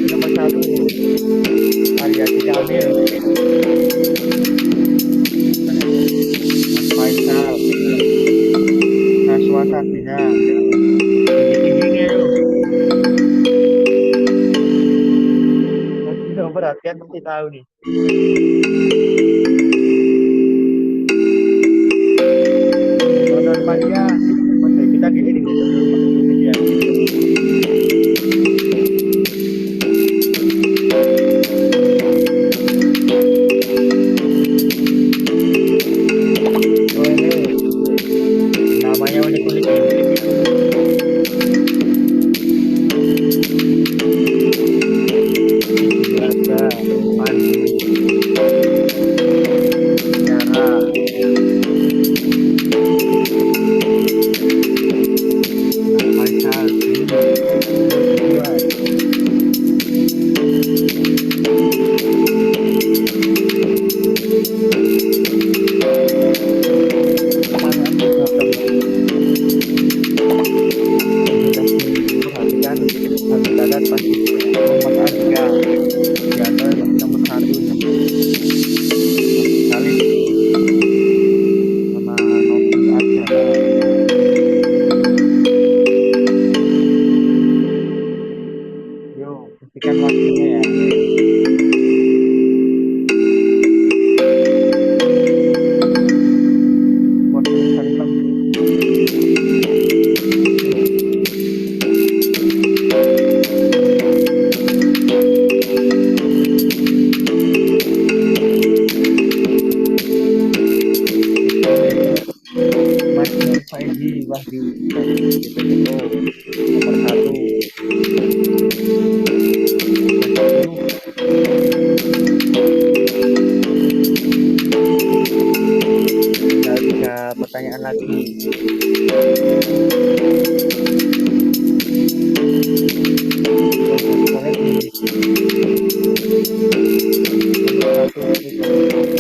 nomor 1 Ariati Jamil Faisal Naswa Sabina tinggi-tingginya loh perhatian pasti tahu nih nonton panja oke kita gini nih media namanya unik-unik biasa mandi cara tolong di PPTO nomor 1. Tinggal 3 pertanyaan lagi.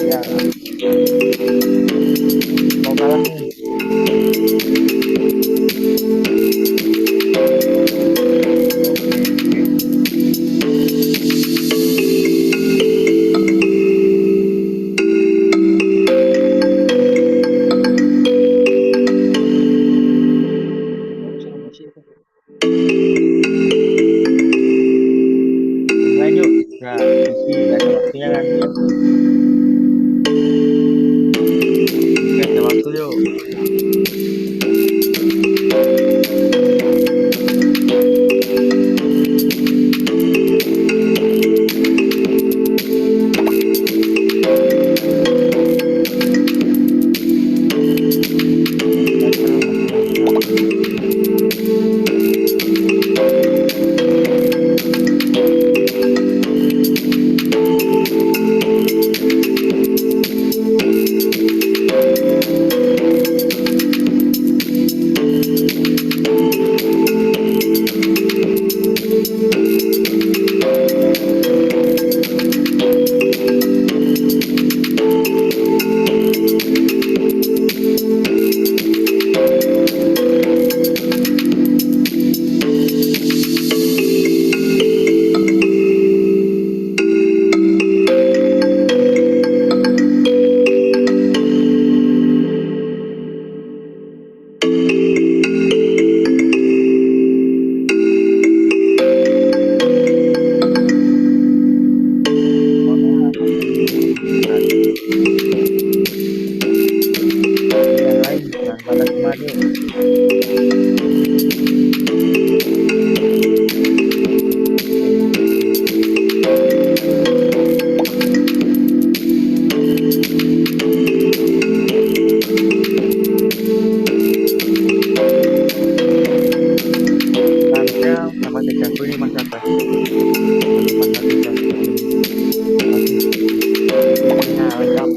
Ya, mau kalah nih. Mulai yuk, ya isi ada waktunya kan ya. Oke, ada waktu yuk. Yang lain jangan pada kemari yuk. Harusnya sama 30 nih Mas Abbas. Mas Abbas nah, lengkap.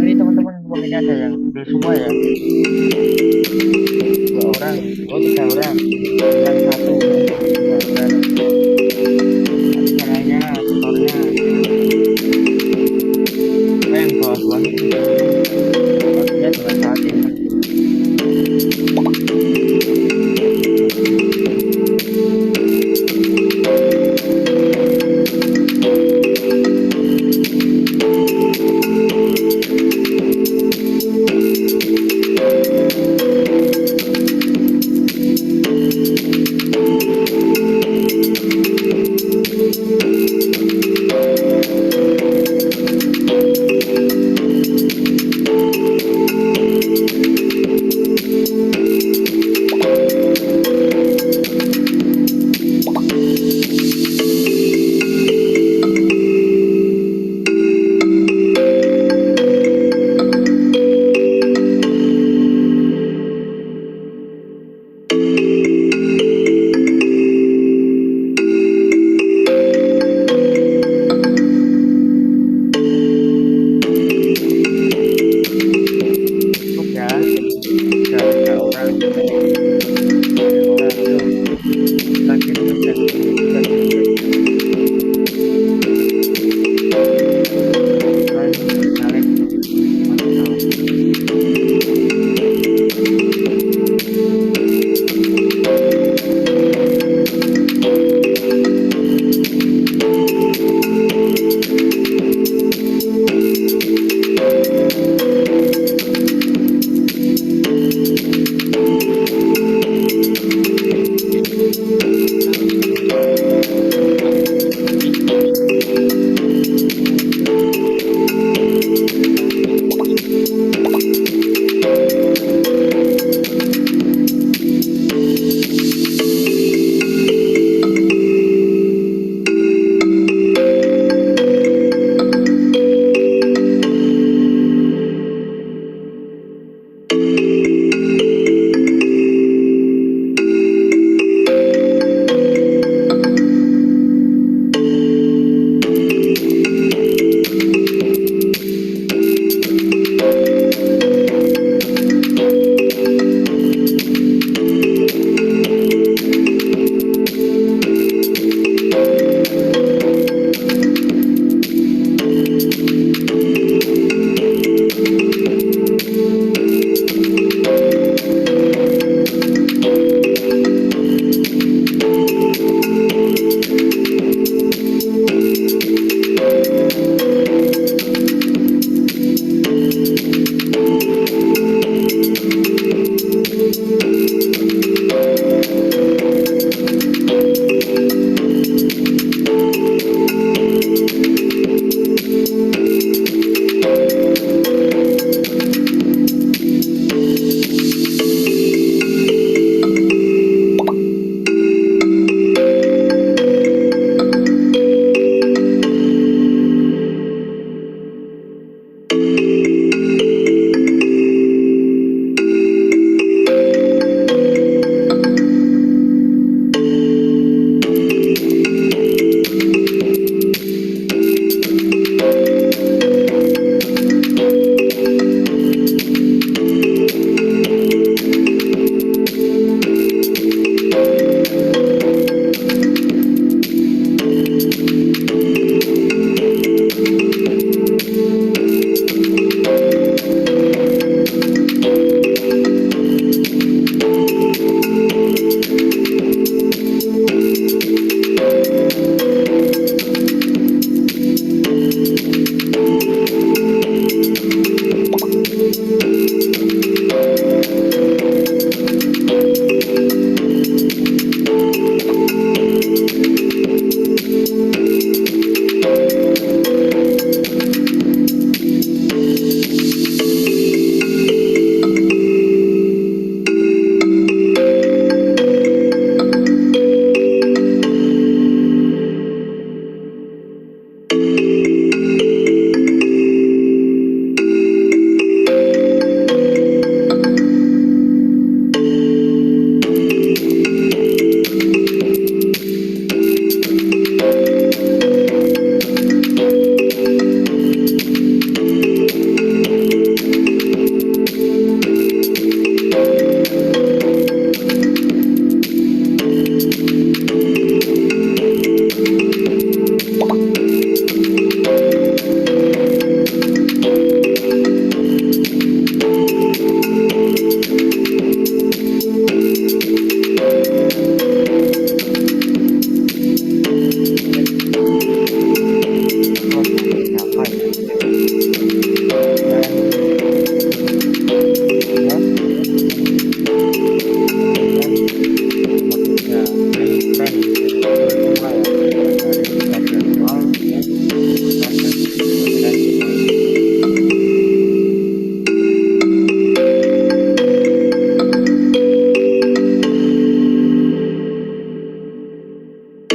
Ini teman-teman uang ini ada yang beli semua ya. 2 orang, oh 3 orang, yang 1, 2 orang. Nanti caranya, tutornya. Yang bawah-bawah ini, waktunya jangan saatin.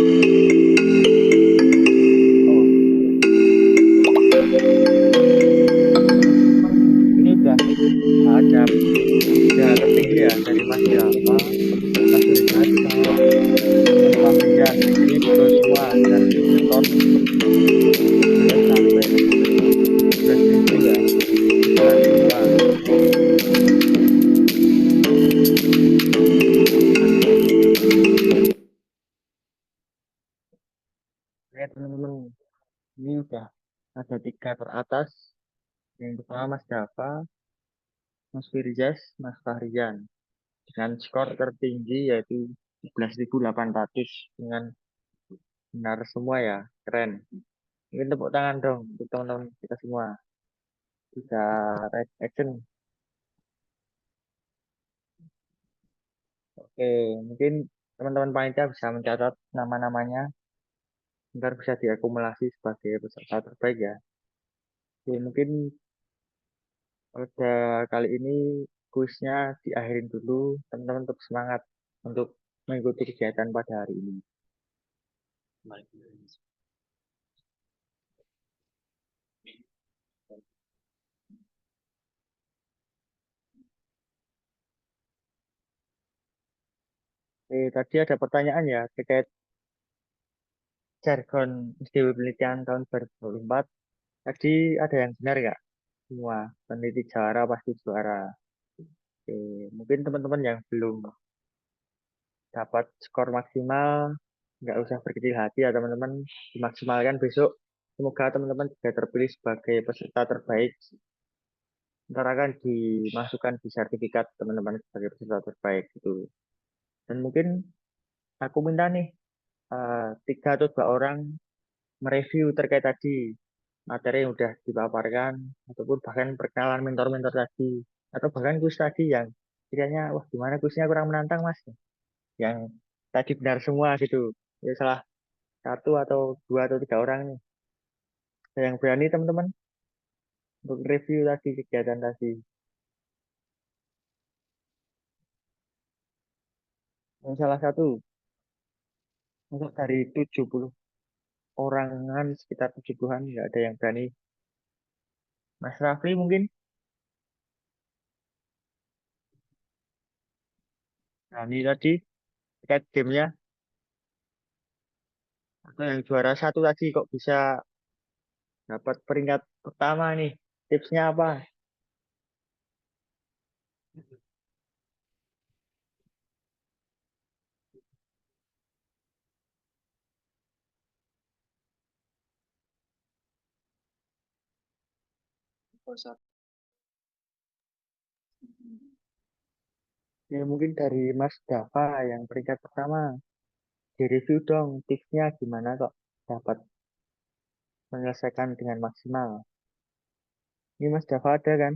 Oh, ini udah ada tertinggi ya dari Mas Java, kemudian Mas Rizal sama Mas Fahrian. Ini betul semua dari mentor 11 sampai 12.000 ya. Benar semua. Oke teman-teman, ini udah ada 3 teratas. Yang pertama Mas Java, Mas Firjas, Mas Fahrian. Dengan skor tertinggi yaitu 11.800 dengan benar semua ya. Keren. Mungkin tepuk tangan dong untuk teman-teman kita semua. Bisa right action. Oke, mungkin teman-teman panitia bisa mencatat nama-namanya. Ntar bisa diakumulasi sebagai peserta terbaik ya. Oke, mungkin pada kali ini kuisnya diakhirin dulu. Teman-teman tetap semangat untuk mengikuti kegiatan pada hari ini. Tadi ada pertanyaan ya terkait jargon SDW penelitian tahun 2024. Tadi ada yang benar nggak? Semua peneliti juara pasti juara. Oke, mungkin teman-teman yang belum dapat skor maksimal, nggak usah berkecil hati ya teman-teman, dimaksimalkan besok. Semoga teman-teman juga terpilih sebagai peserta terbaik. Ntar akan dimasukkan di sertifikat teman-teman sebagai peserta terbaik itu. Dan mungkin aku minta nih 3 atau 2 orang mereview terkait tadi materi yang udah dipaparkan ataupun bahkan perkenalan mentor-mentor tadi atau bahkan kuis tadi yang kiranya wah gimana kuisnya kurang menantang mas yang tadi benar semua gitu ya salah 1 atau 2 atau 3 orang nih. Ada yang berani teman-teman untuk review tadi kegiatan tadi. Yang salah satu untuk dari 70 orangan sekitar 70-an nggak ada yang berani. Mas Rafli mungkin berani tadi terkait gamenya atau yang juara 1 tadi kok bisa dapat peringkat pertama nih tipsnya apa? Ya mungkin dari Mas Dava yang peringkat pertama direview dong tipsnya gimana kok dapat menyelesaikan dengan maksimal. Ini Mas Dava ada kan?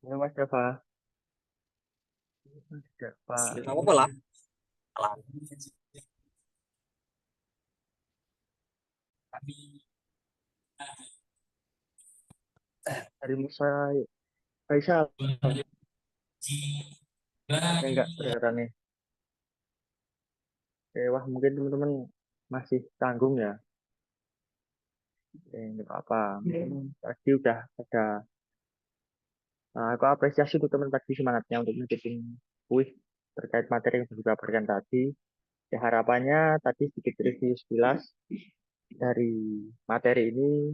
Ya Mas Dava. Mas Dava. Nggak apa-apa lah. Dari Musa Faisal. Oke, enggak kelihatan nih. Oke, wah mungkin teman-teman masih tanggung ya. Oke, enggak apa-apa. Tadi udah ada. Nah, aku apresiasi untuk teman tadi semangatnya untuk ngikutin kuis terkait materi yang sudah dikabarkan tadi. Ya, harapannya tadi sedikit review sekilas dari materi ini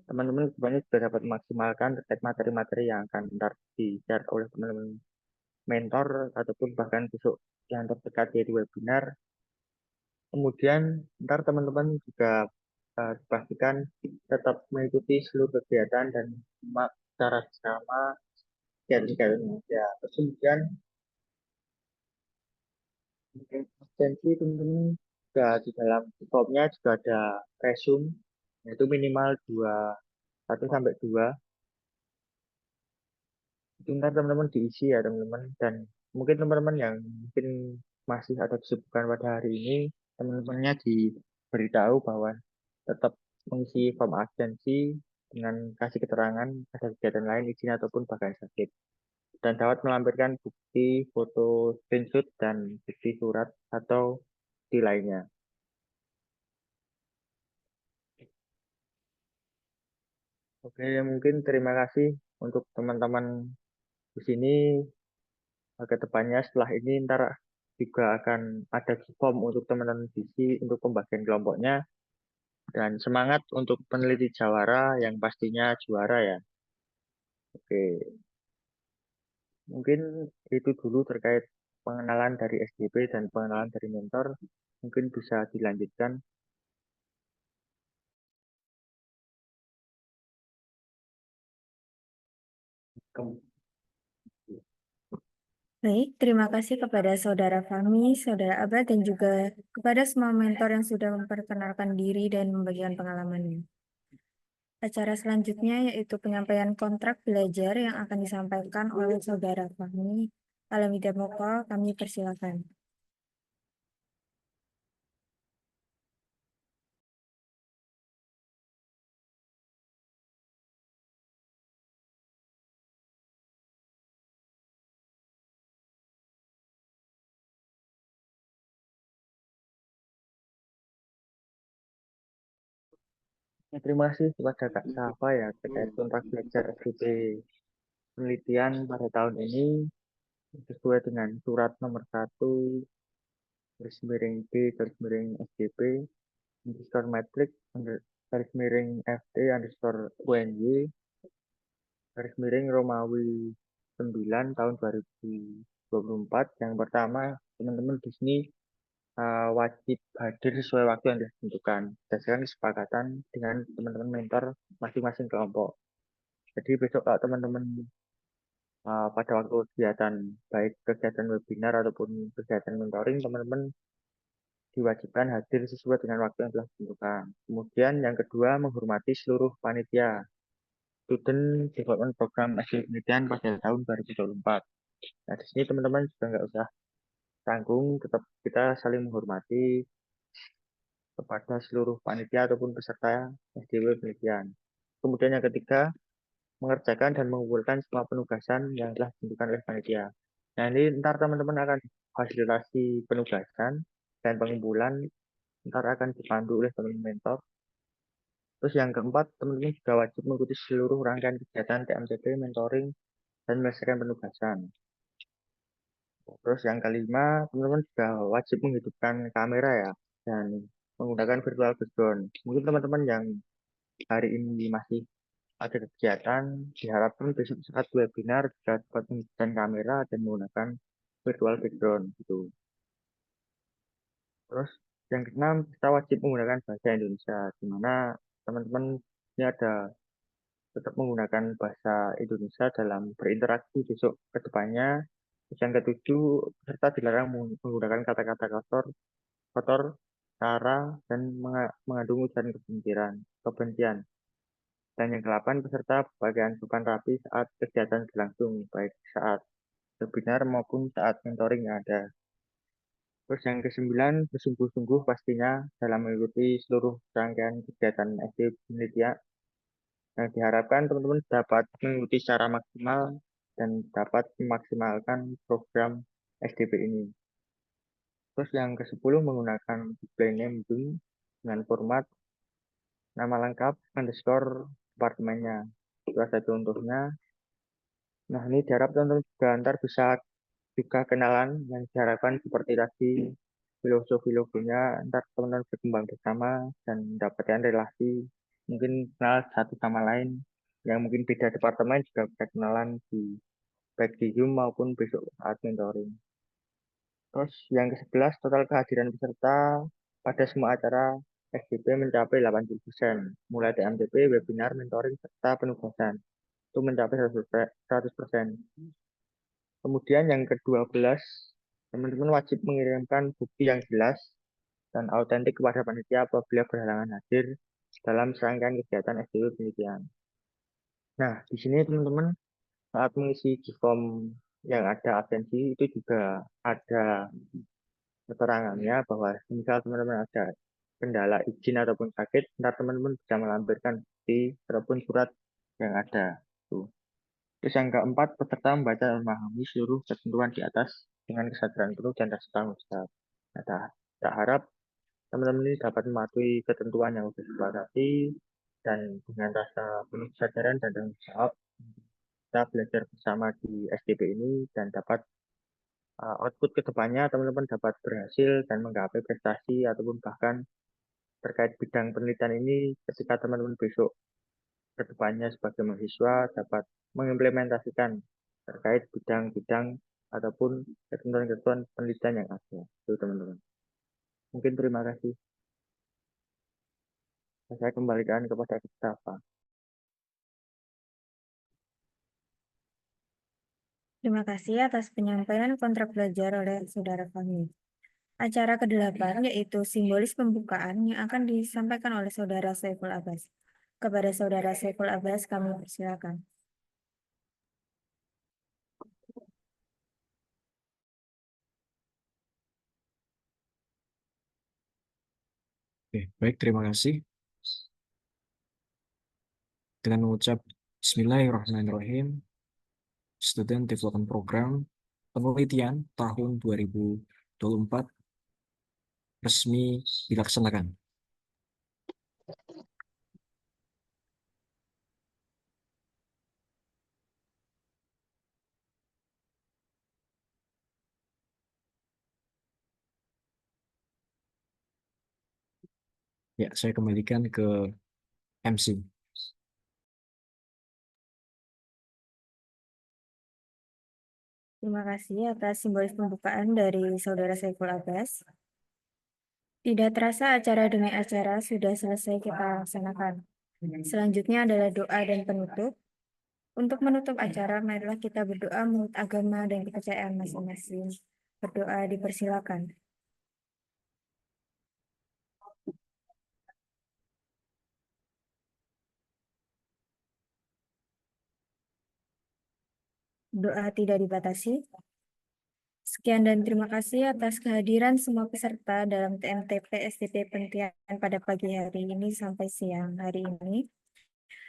teman-teman sebenarnya sudah dapat memaksimalkan terkait materi-materi yang akan ntar di-share oleh teman-teman mentor ataupun bahkan besok yang terdekat yaitu webinar. Kemudian ntar teman-teman juga dipastikan tetap mengikuti seluruh kegiatan dan simak secara bersama kegiatan ya. Terus kemudian absensi teman-teman juga di dalam formnya juga ada resume yaitu minimal 1 sampai 2 itu ntar teman-teman diisi ya teman-teman dan mungkin teman-teman yang mungkin masih ada kesibukan pada hari ini teman-temannya diberitahu bahwa tetap mengisi form absensi dengan kasih keterangan ada kegiatan lain izin ataupun bahkan sakit. dan dapat melampirkan bukti foto screenshot dan bukti surat atau bukti lainnya. Oke, mungkin terima kasih untuk teman-teman di sini. Kedepannya setelah ini ntar juga akan ada form untuk teman-teman visi untuk pembagian kelompoknya, dan semangat untuk peneliti jawara yang pastinya juara ya. Oke, mungkin itu dulu terkait pengenalan dari SDP dan pengenalan dari mentor. Mungkin bisa dilanjutkan. Baik, terima kasih kepada Saudara Fahmi, Saudara Abad, dan juga kepada semua mentor yang sudah memperkenalkan diri dan membagikan pengalamannya. Acara selanjutnya yaitu penyampaian kontrak belajar yang akan disampaikan oleh Saudara Fahmi. Alamida Moko, kami persilakan. Terima kasih kepada Kak Safa ya terkait kontrak belajar SDP penelitian pada tahun ini sesuai dengan surat nomor 1 garis miring B garis miring SDP underscore matrix garis miring FT underscore UNY garis miring Romawi 9 tahun 2024. Yang pertama, teman-teman di sini wajib hadir sesuai waktu yang ditentukan berdasarkan kesepakatan dengan teman-teman mentor masing-masing kelompok. Jadi besok kalau teman-teman pada waktu kegiatan, baik kegiatan webinar ataupun kegiatan mentoring, teman-teman diwajibkan hadir sesuai dengan waktu yang telah ditentukan. Kemudian yang kedua, menghormati seluruh panitia Student Development Program SD Penelitian pada tahun 2024. Nah, di sini teman-teman juga nggak usah tanggung, tetap kita saling menghormati kepada seluruh panitia ataupun peserta SDW penelitian. Kemudian yang ketiga, mengerjakan dan mengumpulkan semua penugasan yang telah ditentukan oleh panitia. Nah, ini ntar teman-teman akan fasilitasi penugasan dan pengumpulan ntar akan dipandu oleh teman mentor. Terus yang keempat, teman-teman juga wajib mengikuti seluruh rangkaian kegiatan TMCP, mentoring, dan menyelesaikan penugasan. Terus yang kelima, teman-teman juga wajib menghidupkan kamera ya, dan menggunakan virtual background. Mungkin teman-teman yang hari ini masih ada kegiatan, diharapkan besok saat webinar juga dapat menghidupkan kamera dan menggunakan virtual background gitu. Terus yang keenam, kita wajib menggunakan bahasa Indonesia, di mana teman-teman ini ada tetap menggunakan bahasa Indonesia dalam berinteraksi besok ke depannya. Terus yang ketujuh, peserta dilarang menggunakan kata-kata kotor, sara, dan mengandung ujaran kebencian. Dan yang ke-8, peserta berpakaian sopan rapi saat kegiatan berlangsung, baik saat webinar maupun saat mentoring yang ada. Terus yang ke-9, bersungguh-sungguh pastinya dalam mengikuti seluruh rangkaian kegiatan SD penelitian. Nah, diharapkan teman-teman dapat mengikuti secara maksimal dan dapat memaksimalkan program SDP ini. Terus yang ke-10, menggunakan display name dengan format nama lengkap underscore departemennya. Itu ada contohnya. Nah, ini diharap teman-teman juga ntar bisa juga kenalan yang diharapkan seperti tadi filosofi-logonya, ntar teman-teman berkembang bersama dan mendapatkan relasi, mungkin kenal satu sama lain yang mungkin beda departemen juga bisa kenalan di baik di Zoom maupun besok saat mentoring. Terus yang ke-11, total kehadiran peserta pada semua acara SDP mencapai 80%, mulai TMCP, webinar, mentoring, serta penugasan. Itu mencapai 100%. Kemudian yang ke-12, teman-teman wajib mengirimkan bukti yang jelas dan autentik kepada panitia apabila berhalangan hadir dalam serangkaian kegiatan SDW penelitian. Nah, di sini teman-teman saat mengisi form yang ada absensi itu juga ada keterangannya bahwa misal teman-teman ada kendala izin ataupun sakit, ntar teman-teman bisa melampirkan bukti ataupun surat yang ada. Tuh. Terus yang keempat, peserta membaca dan memahami seluruh ketentuan di atas dengan kesadaran penuh dan rasa tanggung jawab. Nah, tak harap teman-teman ini dapat mematuhi ketentuan yang sudah disepakati dan dengan rasa penuh kesadaran dan tanggung jawab kita belajar bersama di SDP ini dan dapat output ke depannya teman-teman dapat berhasil dan menggapai prestasi ataupun bahkan terkait bidang penelitian ini ketika teman-teman besok ke depannya sebagai mahasiswa dapat mengimplementasikan terkait bidang-bidang ataupun ketentuan-ketentuan penelitian yang ada. Itu teman-teman. Mungkin terima kasih. Saya kembalikan kepada Mustafa. Terima kasih atas penyampaian kontrak belajar oleh saudara kami. Acara ke-8 yaitu simbolis pembukaan yang akan disampaikan oleh saudara Saiful Abbas. Kepada saudara Saiful Abbas kami persilakan. Oke, baik, terima kasih. Dengan mengucap Bismillahirrahmanirrahim, Student Development Program penelitian tahun 2024 resmi dilaksanakan. Ya, saya kembalikan ke MC. Terima kasih atas simbolis pembukaan dari saudara Saiful Abbas. Tidak terasa acara demi acara sudah selesai kita laksanakan. Selanjutnya adalah doa dan penutup. Untuk menutup acara, marilah kita berdoa menurut agama dan kepercayaan masing-masing. Berdoa dipersilakan. Doa tidak dibatasi. Sekian dan terima kasih atas kehadiran semua peserta dalam TMTP SDP penelitian pada pagi hari ini sampai siang hari ini.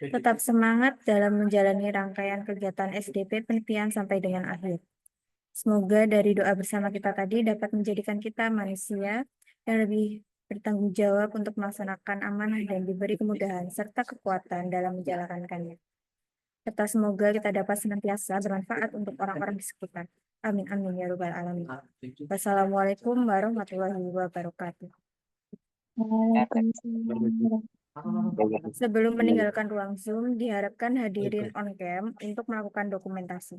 Tetap semangat dalam menjalani rangkaian kegiatan SDP penelitian sampai dengan akhir. Semoga dari doa bersama kita tadi dapat menjadikan kita manusia yang lebih bertanggung jawab untuk melaksanakan amanah dan diberi kemudahan serta kekuatan dalam menjalankannya. Serta semoga kita dapat senantiasa bermanfaat untuk orang-orang di sekitar. Amin amin ya rabbal alamin. Wassalamualaikum warahmatullahi wabarakatuh. Sebelum meninggalkan ruang Zoom, diharapkan hadirin on cam untuk melakukan dokumentasi.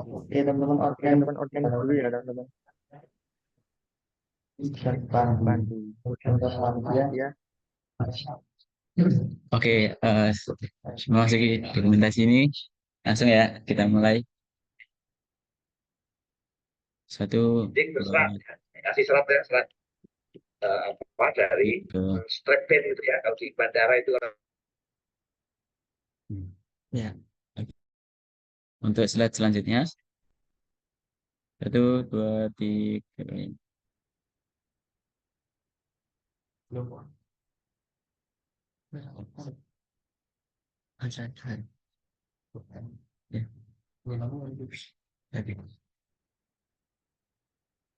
Oke teman-teman, organ dulu ya teman-teman. Bantu. Ya. Oke, memasuki dokumentasi ini langsung ya kita mulai. Kasih serat ya, serat apa dari strap pen itu ya, kalau di bandara itu ya. Untuk slide selanjutnya 1, 2, 3.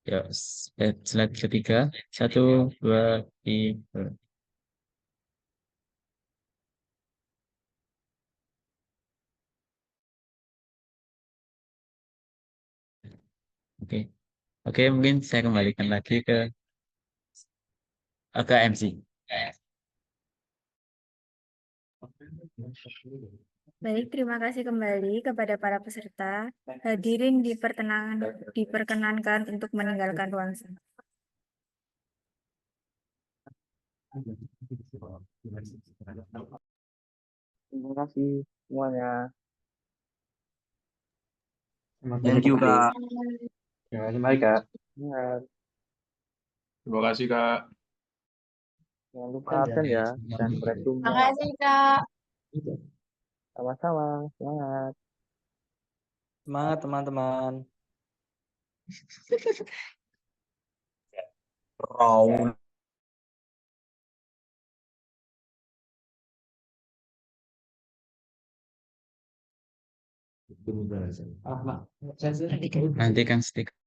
Ya, slide ketiga 1, 2, 3. Oke, mungkin saya kembalikan lagi ke MC. Baik, terima kasih kembali kepada para peserta. Hadirin diperkenankan untuk meninggalkan ruang Zoom. Terima kasih semuanya. Thank you, Kak. Terima kasih, Kak. Terima kasih, Kak. Jangan lupa absen ya, dan beretum. Makasih, Kak. Sama-sama, semangat. Semangat teman-teman. Raul. Nanti kan stiker.